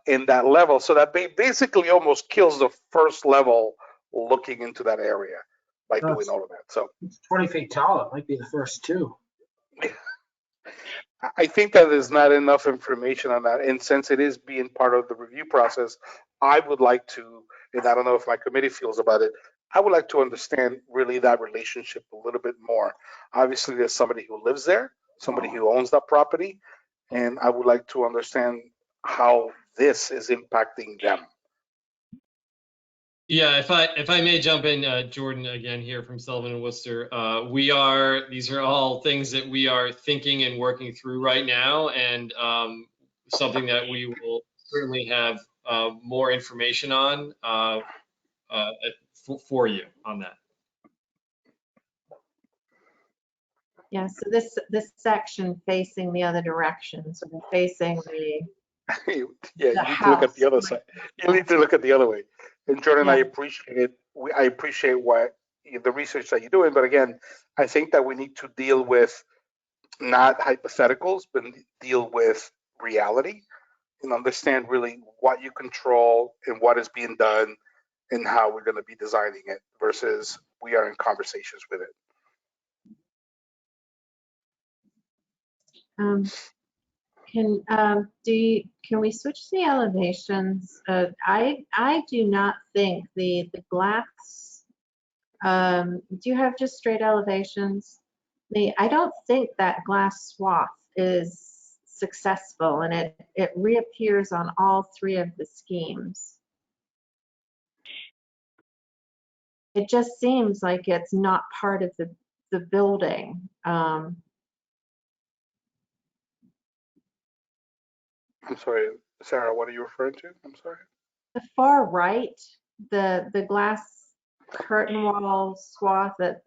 in that level. So that basically almost kills the first level looking into that area by doing all of that. So It's 20 feet tall. It might be the first two. I think that there's not enough information on that. And since it is being part of the review process, I would like to, and I don't know if my committee feels about it, I would like to understand really that relationship a little bit more. Obviously, there's somebody who lives there, somebody who owns that property, and I would like to understand how this is impacting them. Yeah, if I may jump in, Jordan again here from Sullivan and Worcester. These are all things that we are thinking and working through right now, and something that we will certainly have more information on for you on that. Yeah, so this section facing the other direction, so we're facing the You need to look at house. the other side. You need to look at the other way. And Jordan, Yeah. I appreciate it. I appreciate the research that you're doing, but again, I think that we need to deal with not hypotheticals, but deal with reality and understand really what you control and what is being done and how we're going to be designing it versus we are in conversations with it. Can we switch the elevations? I do not think the glass, do you have just straight elevations? I don't think that glass swath is successful, and it reappears on all three of the schemes. It just seems like it's not part of the building. I'm sorry, Sarah, what are you referring to? I'm sorry. The far right, the glass curtain wall swath at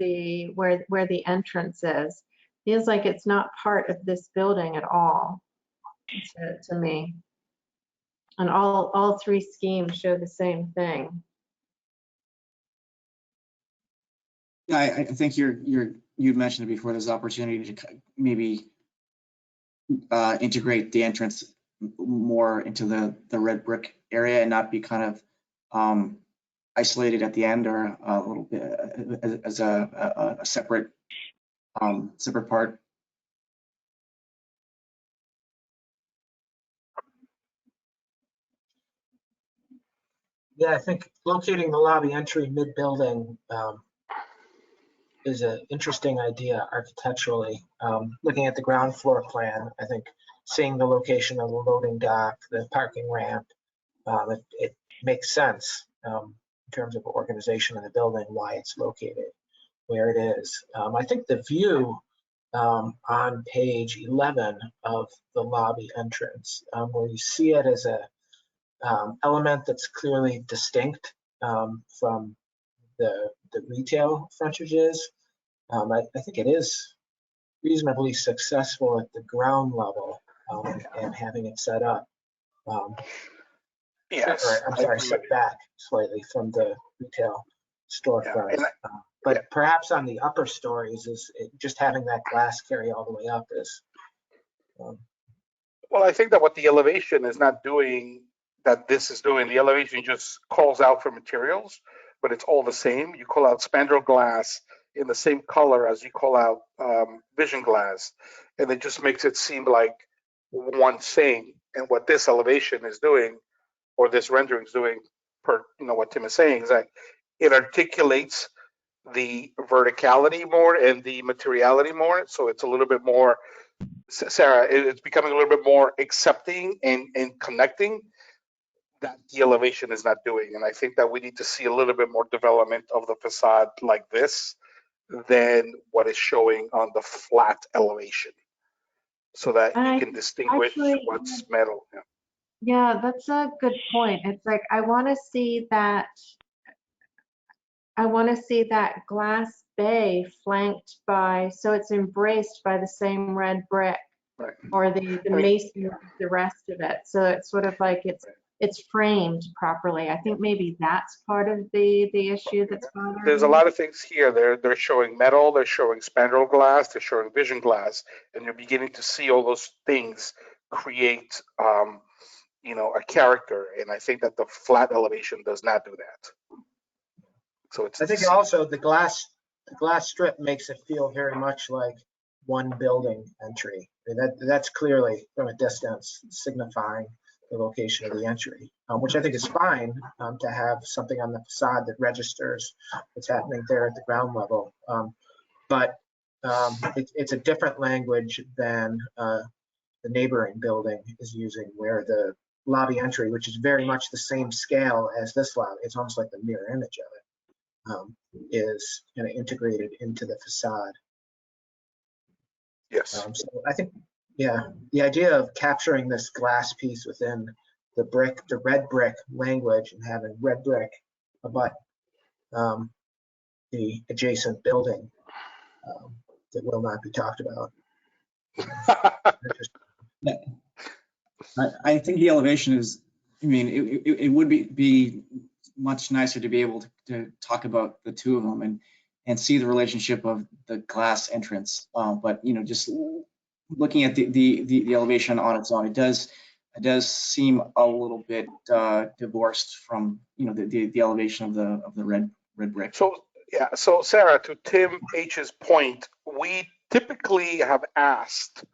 where the entrance is, feels like it's not part of this building at all to me. And all three schemes show the same thing. Yeah, I think you mentioned it before. There's opportunity to maybe integrate the entrance more into the red brick area and not be kind of isolated at the end or a little bit as a separate part. Yeah, I think locating the lobby entry mid-building is an interesting idea architecturally. Looking at the ground floor plan, I think seeing the location of the loading dock, the parking ramp, it makes sense in terms of organization of the building, why it's located where it is. I think the view on page 11 of the lobby entrance, where you see it as a element that's clearly distinct from the retail frontages. I think it is reasonably successful at the ground level and having it set up. Yes, I'm sorry, set back slightly from the retail storefront. Yeah, but perhaps on the upper stories, just having that glass carry all the way up is. Well, I think that what the elevation is not doing, that this is doing, the elevation just calls out for materials, but it's all the same. You call out spandrel glass in the same color as you call out vision glass, and it just makes it seem like one thing. And what this elevation is doing, or this rendering is doing, per what Tim is saying, is that it articulates the verticality more and the materiality more. So it's a little bit more, Sarah, it's becoming a little bit more accepting and connecting that the elevation is not doing. And I think that we need to see a little bit more development of the facade like this than what is showing on the flat elevation, so that you can distinguish what's metal. Yeah, that's a good point. It's like I want to see that glass bay flanked by, so it's embraced by the same red brick, right, or the masonry of the rest of it. So it's sort of like it's framed properly. I think maybe that's part of the issue that's bothering There's a lot of things here. They're showing metal, they're showing spandrel glass, they're showing vision glass, and you're beginning to see all those things create a character. And I think that the flat elevation does not do that. So I think also the glass strip makes it feel very much like one building entry. That's clearly from a distance signifying the location of the entry, which I think is fine to have something on the facade that registers what's happening there at the ground level. But it's a different language than the neighboring building is using, where the lobby entry, which is very much the same scale as this lobby, it's almost like the mirror image of it, is kind of integrated into the facade. Yes. So I think, yeah, the idea of capturing this glass piece within the red brick language, and having red brick abut the adjacent building that will not be talked about. I think the elevation is, it would be much nicer to be able to talk about the two of them and see the relationship of the glass entrance. But just looking at the elevation on its own, it does seem a little bit divorced from the elevation of the red brick. So Sarah, to Tim H's point, we typically have asked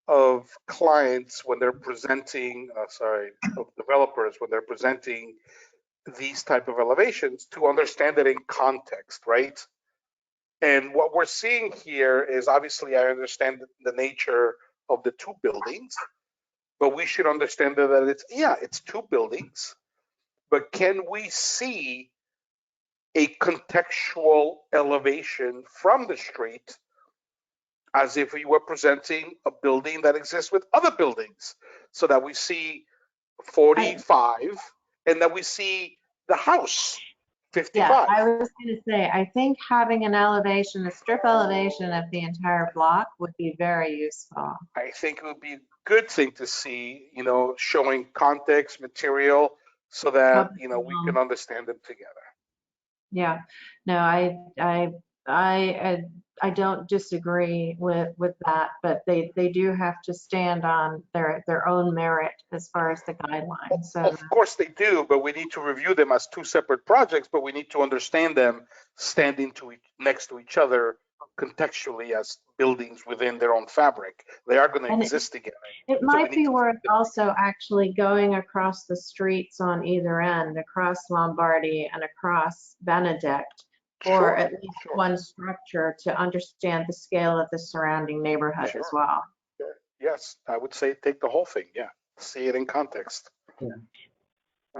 of clients when they're presenting, of developers when they're presenting these type of elevations to understand it in context, right? And what we're seeing here is, obviously, I understand the nature of the two buildings, but we should understand that it's two buildings, but can we see a contextual elevation from the street as if we were presenting a building that exists with other buildings, so that we see 45 and that we see the house 55. Yeah, I was going to say, I think having an elevation, a strip elevation of the entire block would be very useful. I think it would be a good thing to see, showing context, material, so that, we can understand them together. Yeah, no, I don't disagree with that, but they do have to stand on their own merit as far as the guidelines. So Of course they do, but we need to review them as two separate projects, but we need to understand them standing next to each other contextually as buildings within their own fabric. They are going to exist together. It might be worth also actually going across the streets on either end, across Lombardi and across Benedict, or at least one structure, to understand the scale of the surrounding neighborhood as well. Yes, I would say take the whole thing. Yeah, see it in context. Yeah.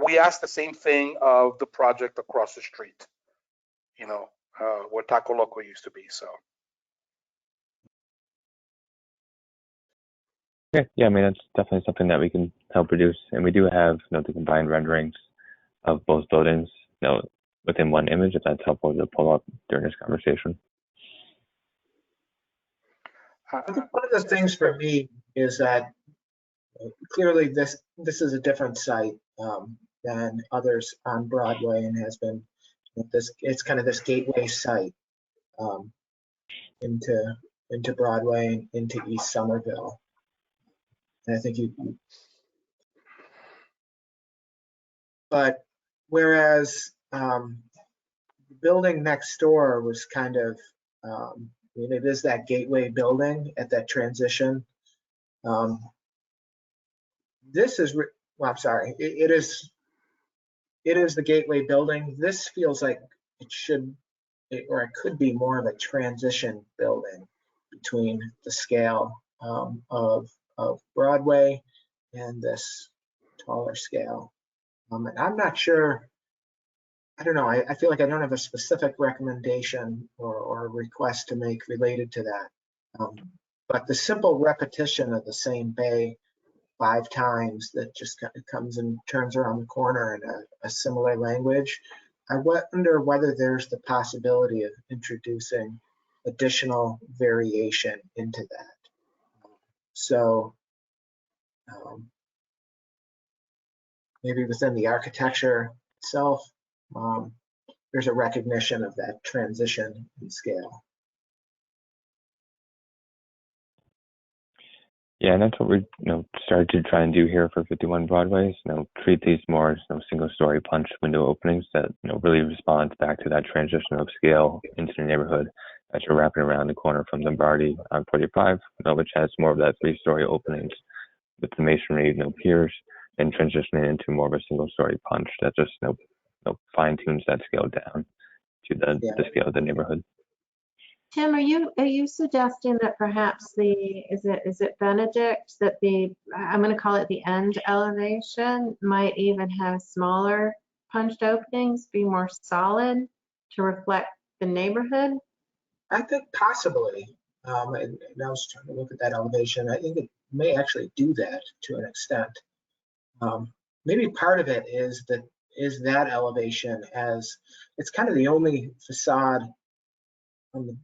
We asked the same thing of the project across the street, where Taco Loco used to be. So. Yeah, I mean, that's definitely something that we can help reduce. And we do have, the combined renderings of both buildings, within one image, if that's helpful to pull up during this conversation. I think one of the things for me is that clearly this is a different site than others on Broadway, and has been it's kind of this gateway site into Broadway and into East Somerville. And I think but whereas the building next door was kind of, it is that gateway building at that transition. This is, well, I'm sorry, it is the gateway building. This feels like it could be more of a transition building between the scale of Broadway and this taller scale. And I'm not sure, I don't know, I feel like I don't have a specific recommendation or request to make related to that. But the simple repetition of the same bay 5 times that just comes and turns around the corner in a similar language, I wonder whether there's the possibility of introducing additional variation into that. So maybe within the architecture itself, there's a recognition of that transition in scale. Yeah, and that's what we started to try and do here for 51 Broadway. Treat these more as single-story punch window openings that really respond back to that transition of scale into the neighborhood as you're wrapping around the corner from Lombardi on 45, which has more of that 3-story openings with the masonry piers, and transitioning into more of a single-story punch that just fine-tunes that scale down to the scale of the neighborhood. Tim, are you suggesting that perhaps is it Benedict, that I'm going to call it the end elevation, might even have smaller punched openings, be more solid to reflect the neighborhood? I think possibly. And I was trying to look at that elevation. I think it may actually do that to an extent. Maybe part of it is that elevation, as it's kind of the only facade on the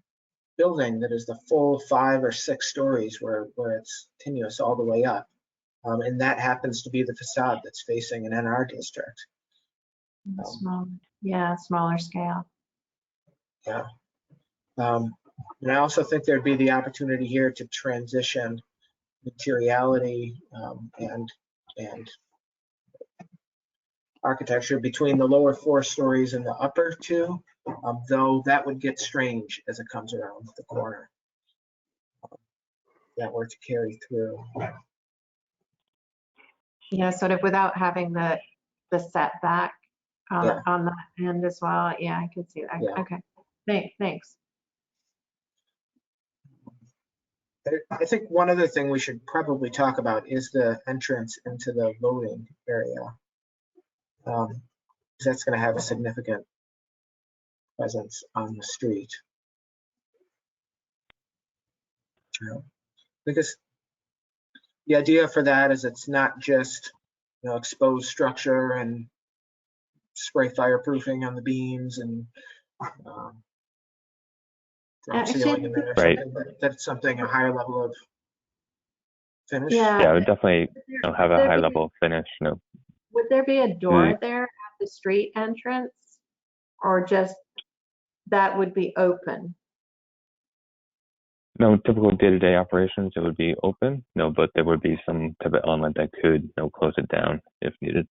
building that is the full 5 or 6 stories where it's continuous all the way up. And that happens to be the facade that's facing an NR district. Smaller scale. Yeah. And I also think there'd be the opportunity here to transition materiality and architecture between the lower 4 stories and the upper 2, though that would get strange as it comes around the corner. that were to carry through. Yeah, sort of without having the setback Yeah. on that end as well. Yeah, I could see that. Yeah. Okay, thanks. I think one other thing we should probably talk about is the entrance into the loading area. 'Cause that's going to have a significant presence on the street. Because the idea for that is it's not just, you know, exposed structure and spray fireproofing on the beams and drop ceiling in there or Right. something. That's something, a higher level of finish. Yeah. Yeah, it would definitely have a high level finish. Would there be a door there at the street entrance, or just that would be open? No, typical day-to-day operations, it would be open. But there would be some type of element that could close it down if needed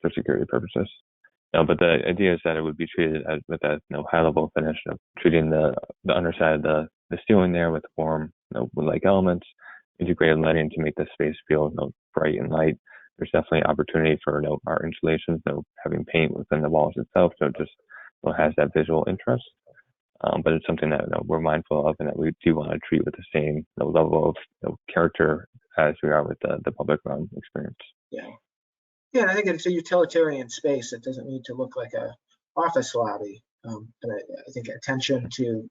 for security purposes. But the idea is that it would be treated with a high level finish, treating the underside of the ceiling there with warm wood-like elements, integrated lighting to make the space feel bright and light. There's definitely opportunity for our installations, having paint within the walls itself, so it just has that visual interest. But it's something that we're mindful of, and that we do want to treat with the same level of character as we are with the public realm experience. Yeah. Yeah, and I think it's a utilitarian space. It doesn't need to look like a office lobby. But I think attention to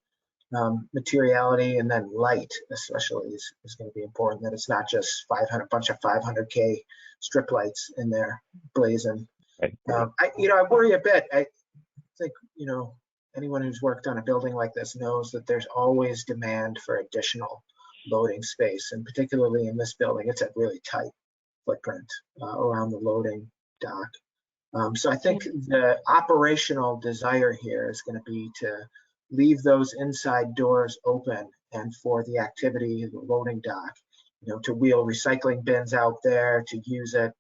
materiality and then light especially is going to be important, that it's not just 500 bunch of 500K strip lights in there blazing. Right. I worry a bit. I think, anyone who's worked on a building like this knows that there's always demand for additional loading space, and particularly in this building, it's a really tight footprint around the loading dock. So I think the operational desire here is going to be to leave those inside doors open, and for the activity of the loading dock, to wheel recycling bins out there, to use it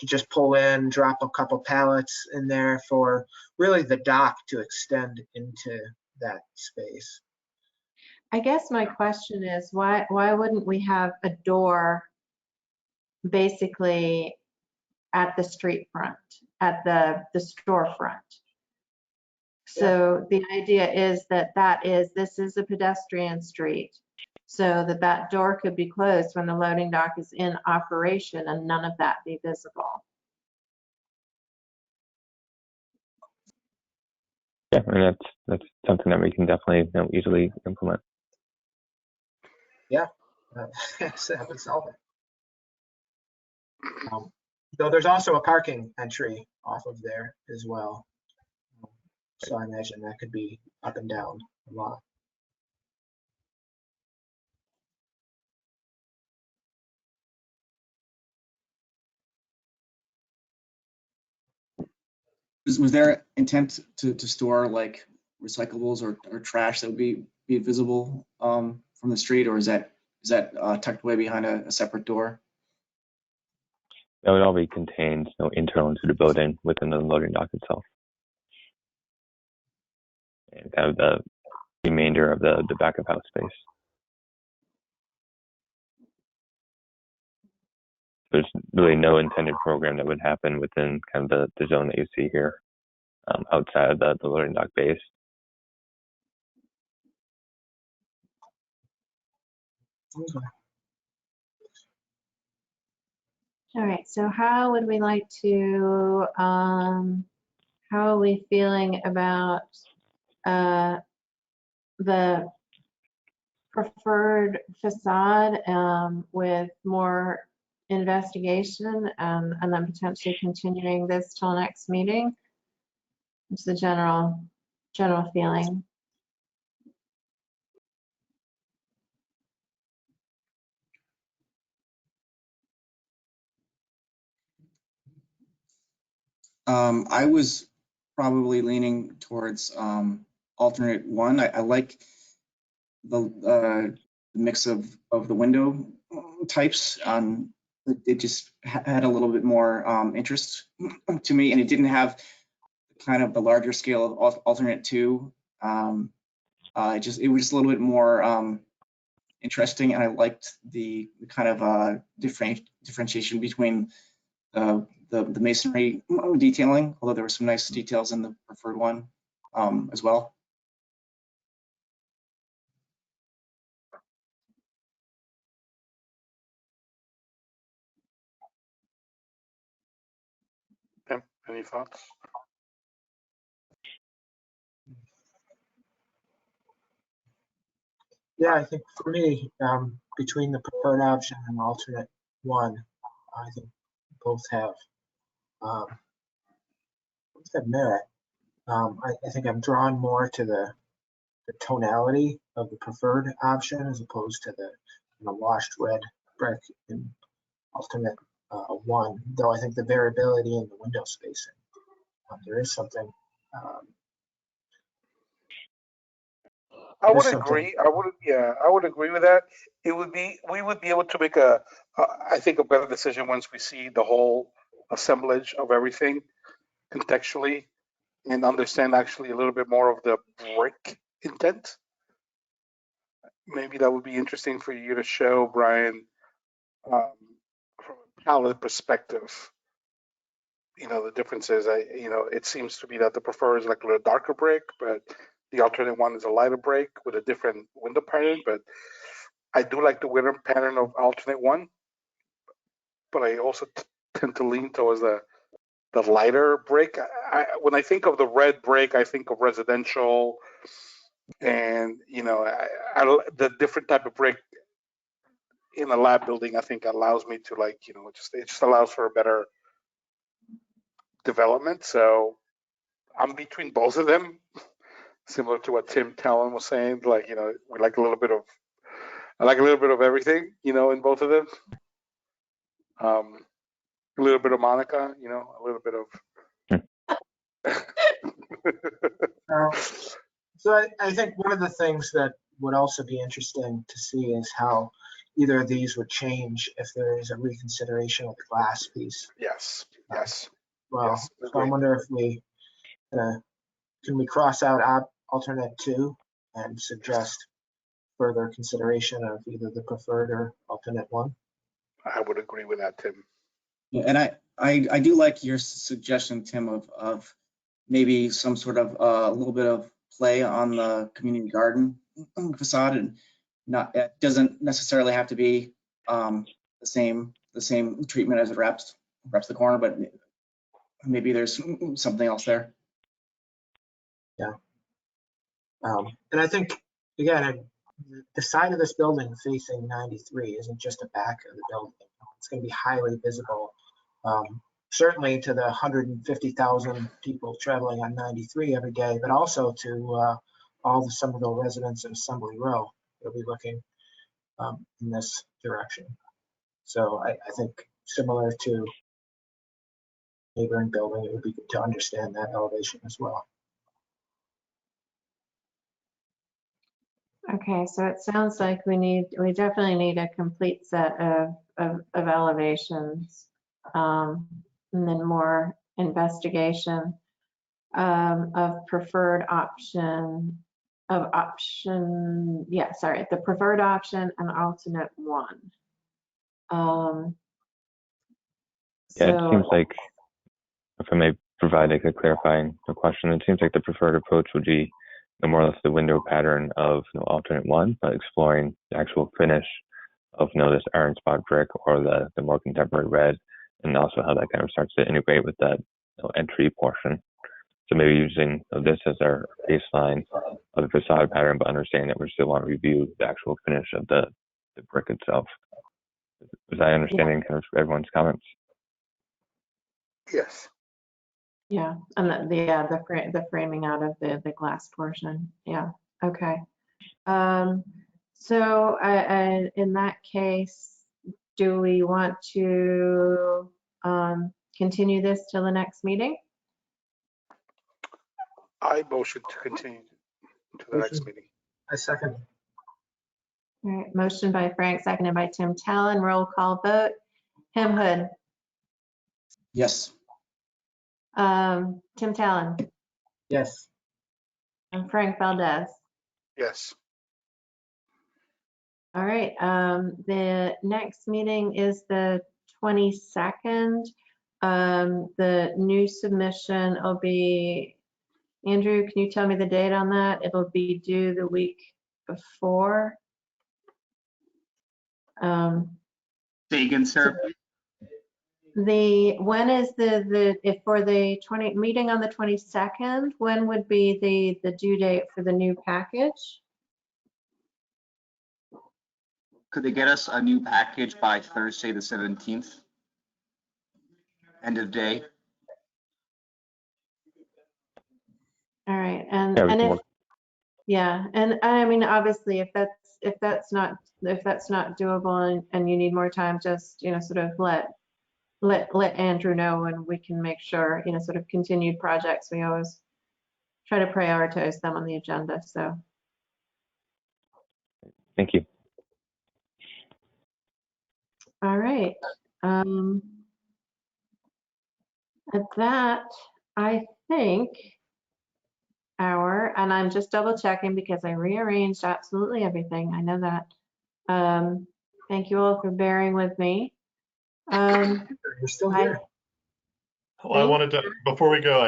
to just pull in, drop a couple pallets in there, for really the dock to extend into that space. I guess my question is, why wouldn't we have a door basically at the street front, at the storefront? So the idea is that this is a pedestrian street, so that door could be closed when the loading dock is in operation and none of that be visible. Yeah, that's something that we can definitely easily implement. Yeah, that would solve it. Though there's also a parking entry off of there as well. So I imagine that could be up and down a lot. Was there intent to store like recyclables or trash that would be visible from the street, or is that tucked away behind a separate door? That would all be contained internal into the building within the loading dock itself. And kind of the remainder of the back of house space. There's really no intended program that would happen within kind of the zone that you see here, outside of the loading dock base. Okay. All right, so how would we like to, how are we feeling about the preferred facade with more investigation and then potentially continuing this till next meeting? It's the general feeling. I was probably leaning towards alternate one. I like the mix of the window types. It just had a little bit more interest to me, and it didn't have kind of the larger scale of alternate two. It was just a little bit more interesting, and I liked the kind of differentiation between the masonry detailing, although there were some nice details in the preferred one as well. Tim, any thoughts? Yeah, I think for me, between the preferred option and alternate one, I think both have merit. I think I'm drawn more to the tonality of the preferred option as opposed to the washed red brick in alternate one, though I think the variability in the window spacing, there is something. I would agree. I would agree with that. We would be able to make I think a better decision once we see the whole assemblage of everything contextually and understand actually a little bit more of the brick intent. Maybe that would be interesting for you to show, Brian, from a palette perspective. The differences. It seems to be that the preferred is like a little darker brick, but the alternate one is a lighter brick with a different window pattern. But I do like the window pattern of alternate one, but I also tend to lean towards the lighter brick. When I think of the red brick, I think of residential, and the different type of brick in a lab building, I think allows me to it just allows for a better development. So I'm between both of them, similar to what Tim Talon was saying. We like a little bit of everything, in both of them. A little bit of Monica, a little bit of. So I think one of the things that would also be interesting to see is how either of these would change if there is a reconsideration of the glass piece. Yes. Well, yes, so I wonder if can we cross out alternate 2 and suggest further consideration of either the preferred or alternate 1? I would agree with that, Tim. Yeah, and I do like your suggestion, Tim, of maybe some sort of a little bit of play on the community garden facade, and it doesn't necessarily have to be the same treatment as it wraps the corner, but maybe there's something else there. Yeah. And I think, again, the side of this building facing 93 isn't just the back of the building. It's going to be highly visible, certainly to the 150,000 people traveling on 93 every day, but also to all the Somerville residents in Assembly Row. They'll be looking in this direction. So I think similar to neighboring building, it would be good to understand that elevation as well. Okay, so it sounds like we definitely need a complete set of elevations, and then more investigation of preferred option, the preferred option and alternate 1. Yeah, it seems like, if I may provide a clarifying question, it seems like the preferred approach would be more or less the window pattern of alternate 1, but exploring the actual finish of this iron spot brick or the more contemporary red, and also how that kind of starts to integrate with that entry portion. So maybe using this as our baseline of the facade pattern, but understanding that we still want to review the actual finish of the brick itself. Was I understanding kind of everyone's comments? Yes. Yeah, and the framing out of the glass portion. Yeah. Okay. So in that case, do we want to continue this till the next meeting? I motion to continue to the next meeting. I second. All right. Motion by Frank, seconded by Tim Talon. Roll call vote. Hemhood. Yes. Tim Talon. Yes. And Frank Valdez. Yes. All right, the next meeting is the 22nd. The new submission will be, Andrew, can you tell me the date on that? It'll be due the week before. Say again, Sarah. When is if for the meeting on the 22nd, when would be the due date for the new package? Could they get us a new package by Thursday, the 17th? End of day? All right, and Yeah, we and can if work. yeah, and I mean, obviously, if that's not doable and you need more time, just sort of let Andrew know, and we can make sure sort of continued projects. We always try to prioritize them on the agenda. So Thank you. all right, at that I think and I'm just double checking because I rearranged absolutely everything. I know that. Thank you all for bearing with me. You're still here. Well, I wanted to, before we go,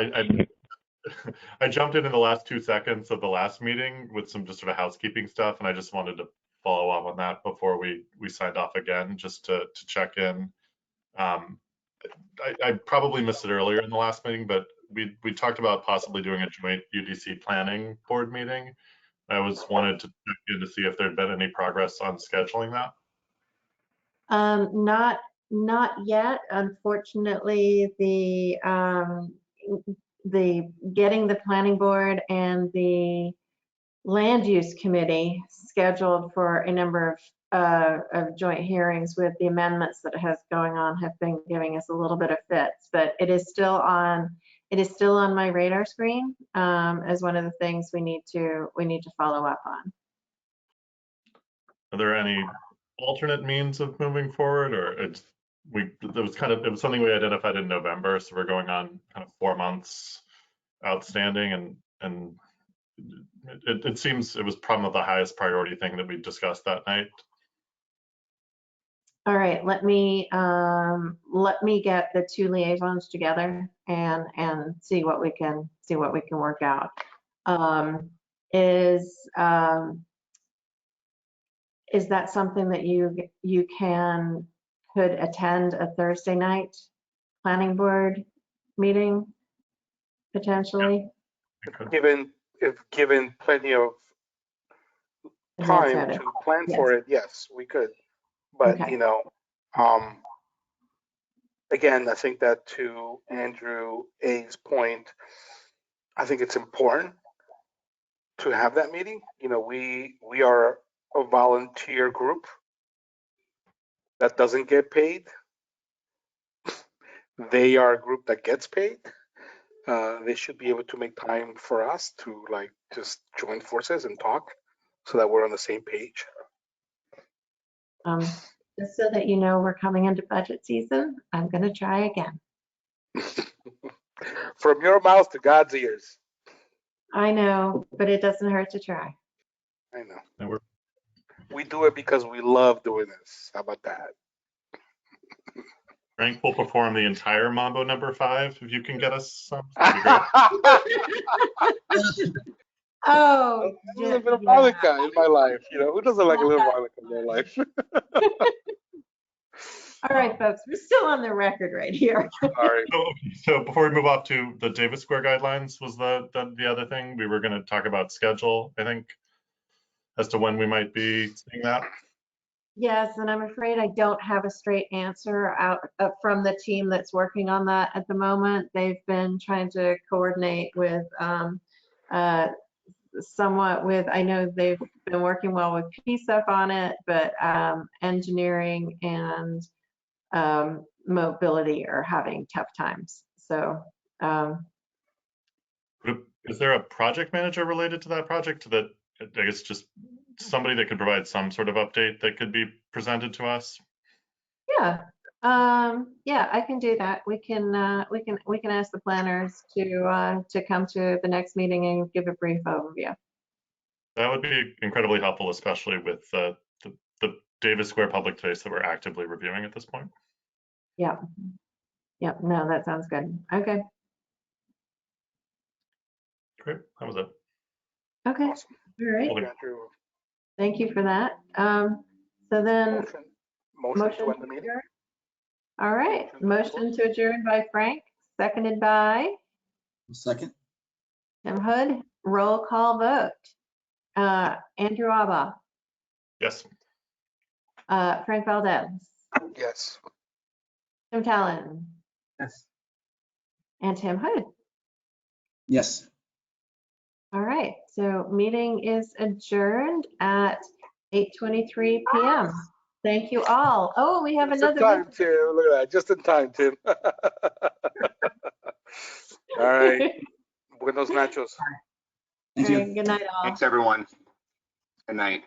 I jumped in the last 2 seconds of the last meeting with some just sort of housekeeping stuff, and I just wanted to follow up on that before we signed off again, just to check in. I probably missed it earlier in the last meeting, but we talked about possibly doing a joint UDC planning board meeting. I wanted to check in to see if there'd been any progress on scheduling that. Not yet. Unfortunately, the getting the planning board and the land use committee scheduled for a number of joint hearings with the amendments that has going on have been giving us a little bit of fits, but it is still on my radar screen as one of the things we need to follow up on. Are there any alternate means of moving forward, or it was something we identified in November, so we're going on kind of 4 months outstanding, and it seems it was probably the highest priority thing that we discussed that night. All right, let me get the two liaisons together and see what we can work out. Is that something that you could attend a Thursday night planning board meeting potentially? If given plenty of time to plan for it, yes, we could. But Okay. Again, I think that to Andrew A's point, I think it's important to have that meeting. We are a volunteer group that doesn't get paid. They are a group that gets paid. They should be able to make time for us to just join forces and talk so that we're on the same page. Just so that you know, we're coming into budget season. I'm going to try again. From your mouth to God's ears. I know, but it doesn't hurt to try. I know. We do it because we love doing this. How about that? Frank will perform the entire Mambo number 5 if you can get us some. Oh, a little bit of Monica in my life. Who doesn't like a little Monica in their life? All right, folks, we're still on the record right here. All right. So before we move off to the Davis Square guidelines, was the other thing we were going to talk about schedule, I think, as to when we might be seeing that. Yes, and I'm afraid I don't have a straight answer out from the team that's working on that at the moment. They've been trying to coordinate with somewhat with, I know they've been working well with PSEF on it, but engineering and mobility are having tough times. So is there a project manager related to that project that I guess just somebody that could provide some sort of update that could be presented to us? Yeah, I can do that. We can ask the planners to come to the next meeting and give a brief overview. That would be incredibly helpful, especially with the Davis Square public space that we're actively reviewing at this point. Yep. Yep, no, that sounds good. Okay, Great, that was it. okay, Awesome. all right. Okay. Andrew, Thank you for that. So then, motion to end the meeting. adjourn? All right, Motion to motion to adjourn by Frank, seconded by Second. Tim Hood. Roll call vote. Andrew Abba, Yes. Frank Valdez, Yes. Tim Talon, Yes. and Tim Hood. Yes. All right, so meeting is adjourned at 8:23 p.m. Thank you all. Oh, we have Just in another. time, Tim. Look at that. Just in time, Tim. All right. Buenos nachos. Thank All you. right, good night all. Thanks, everyone. Good night.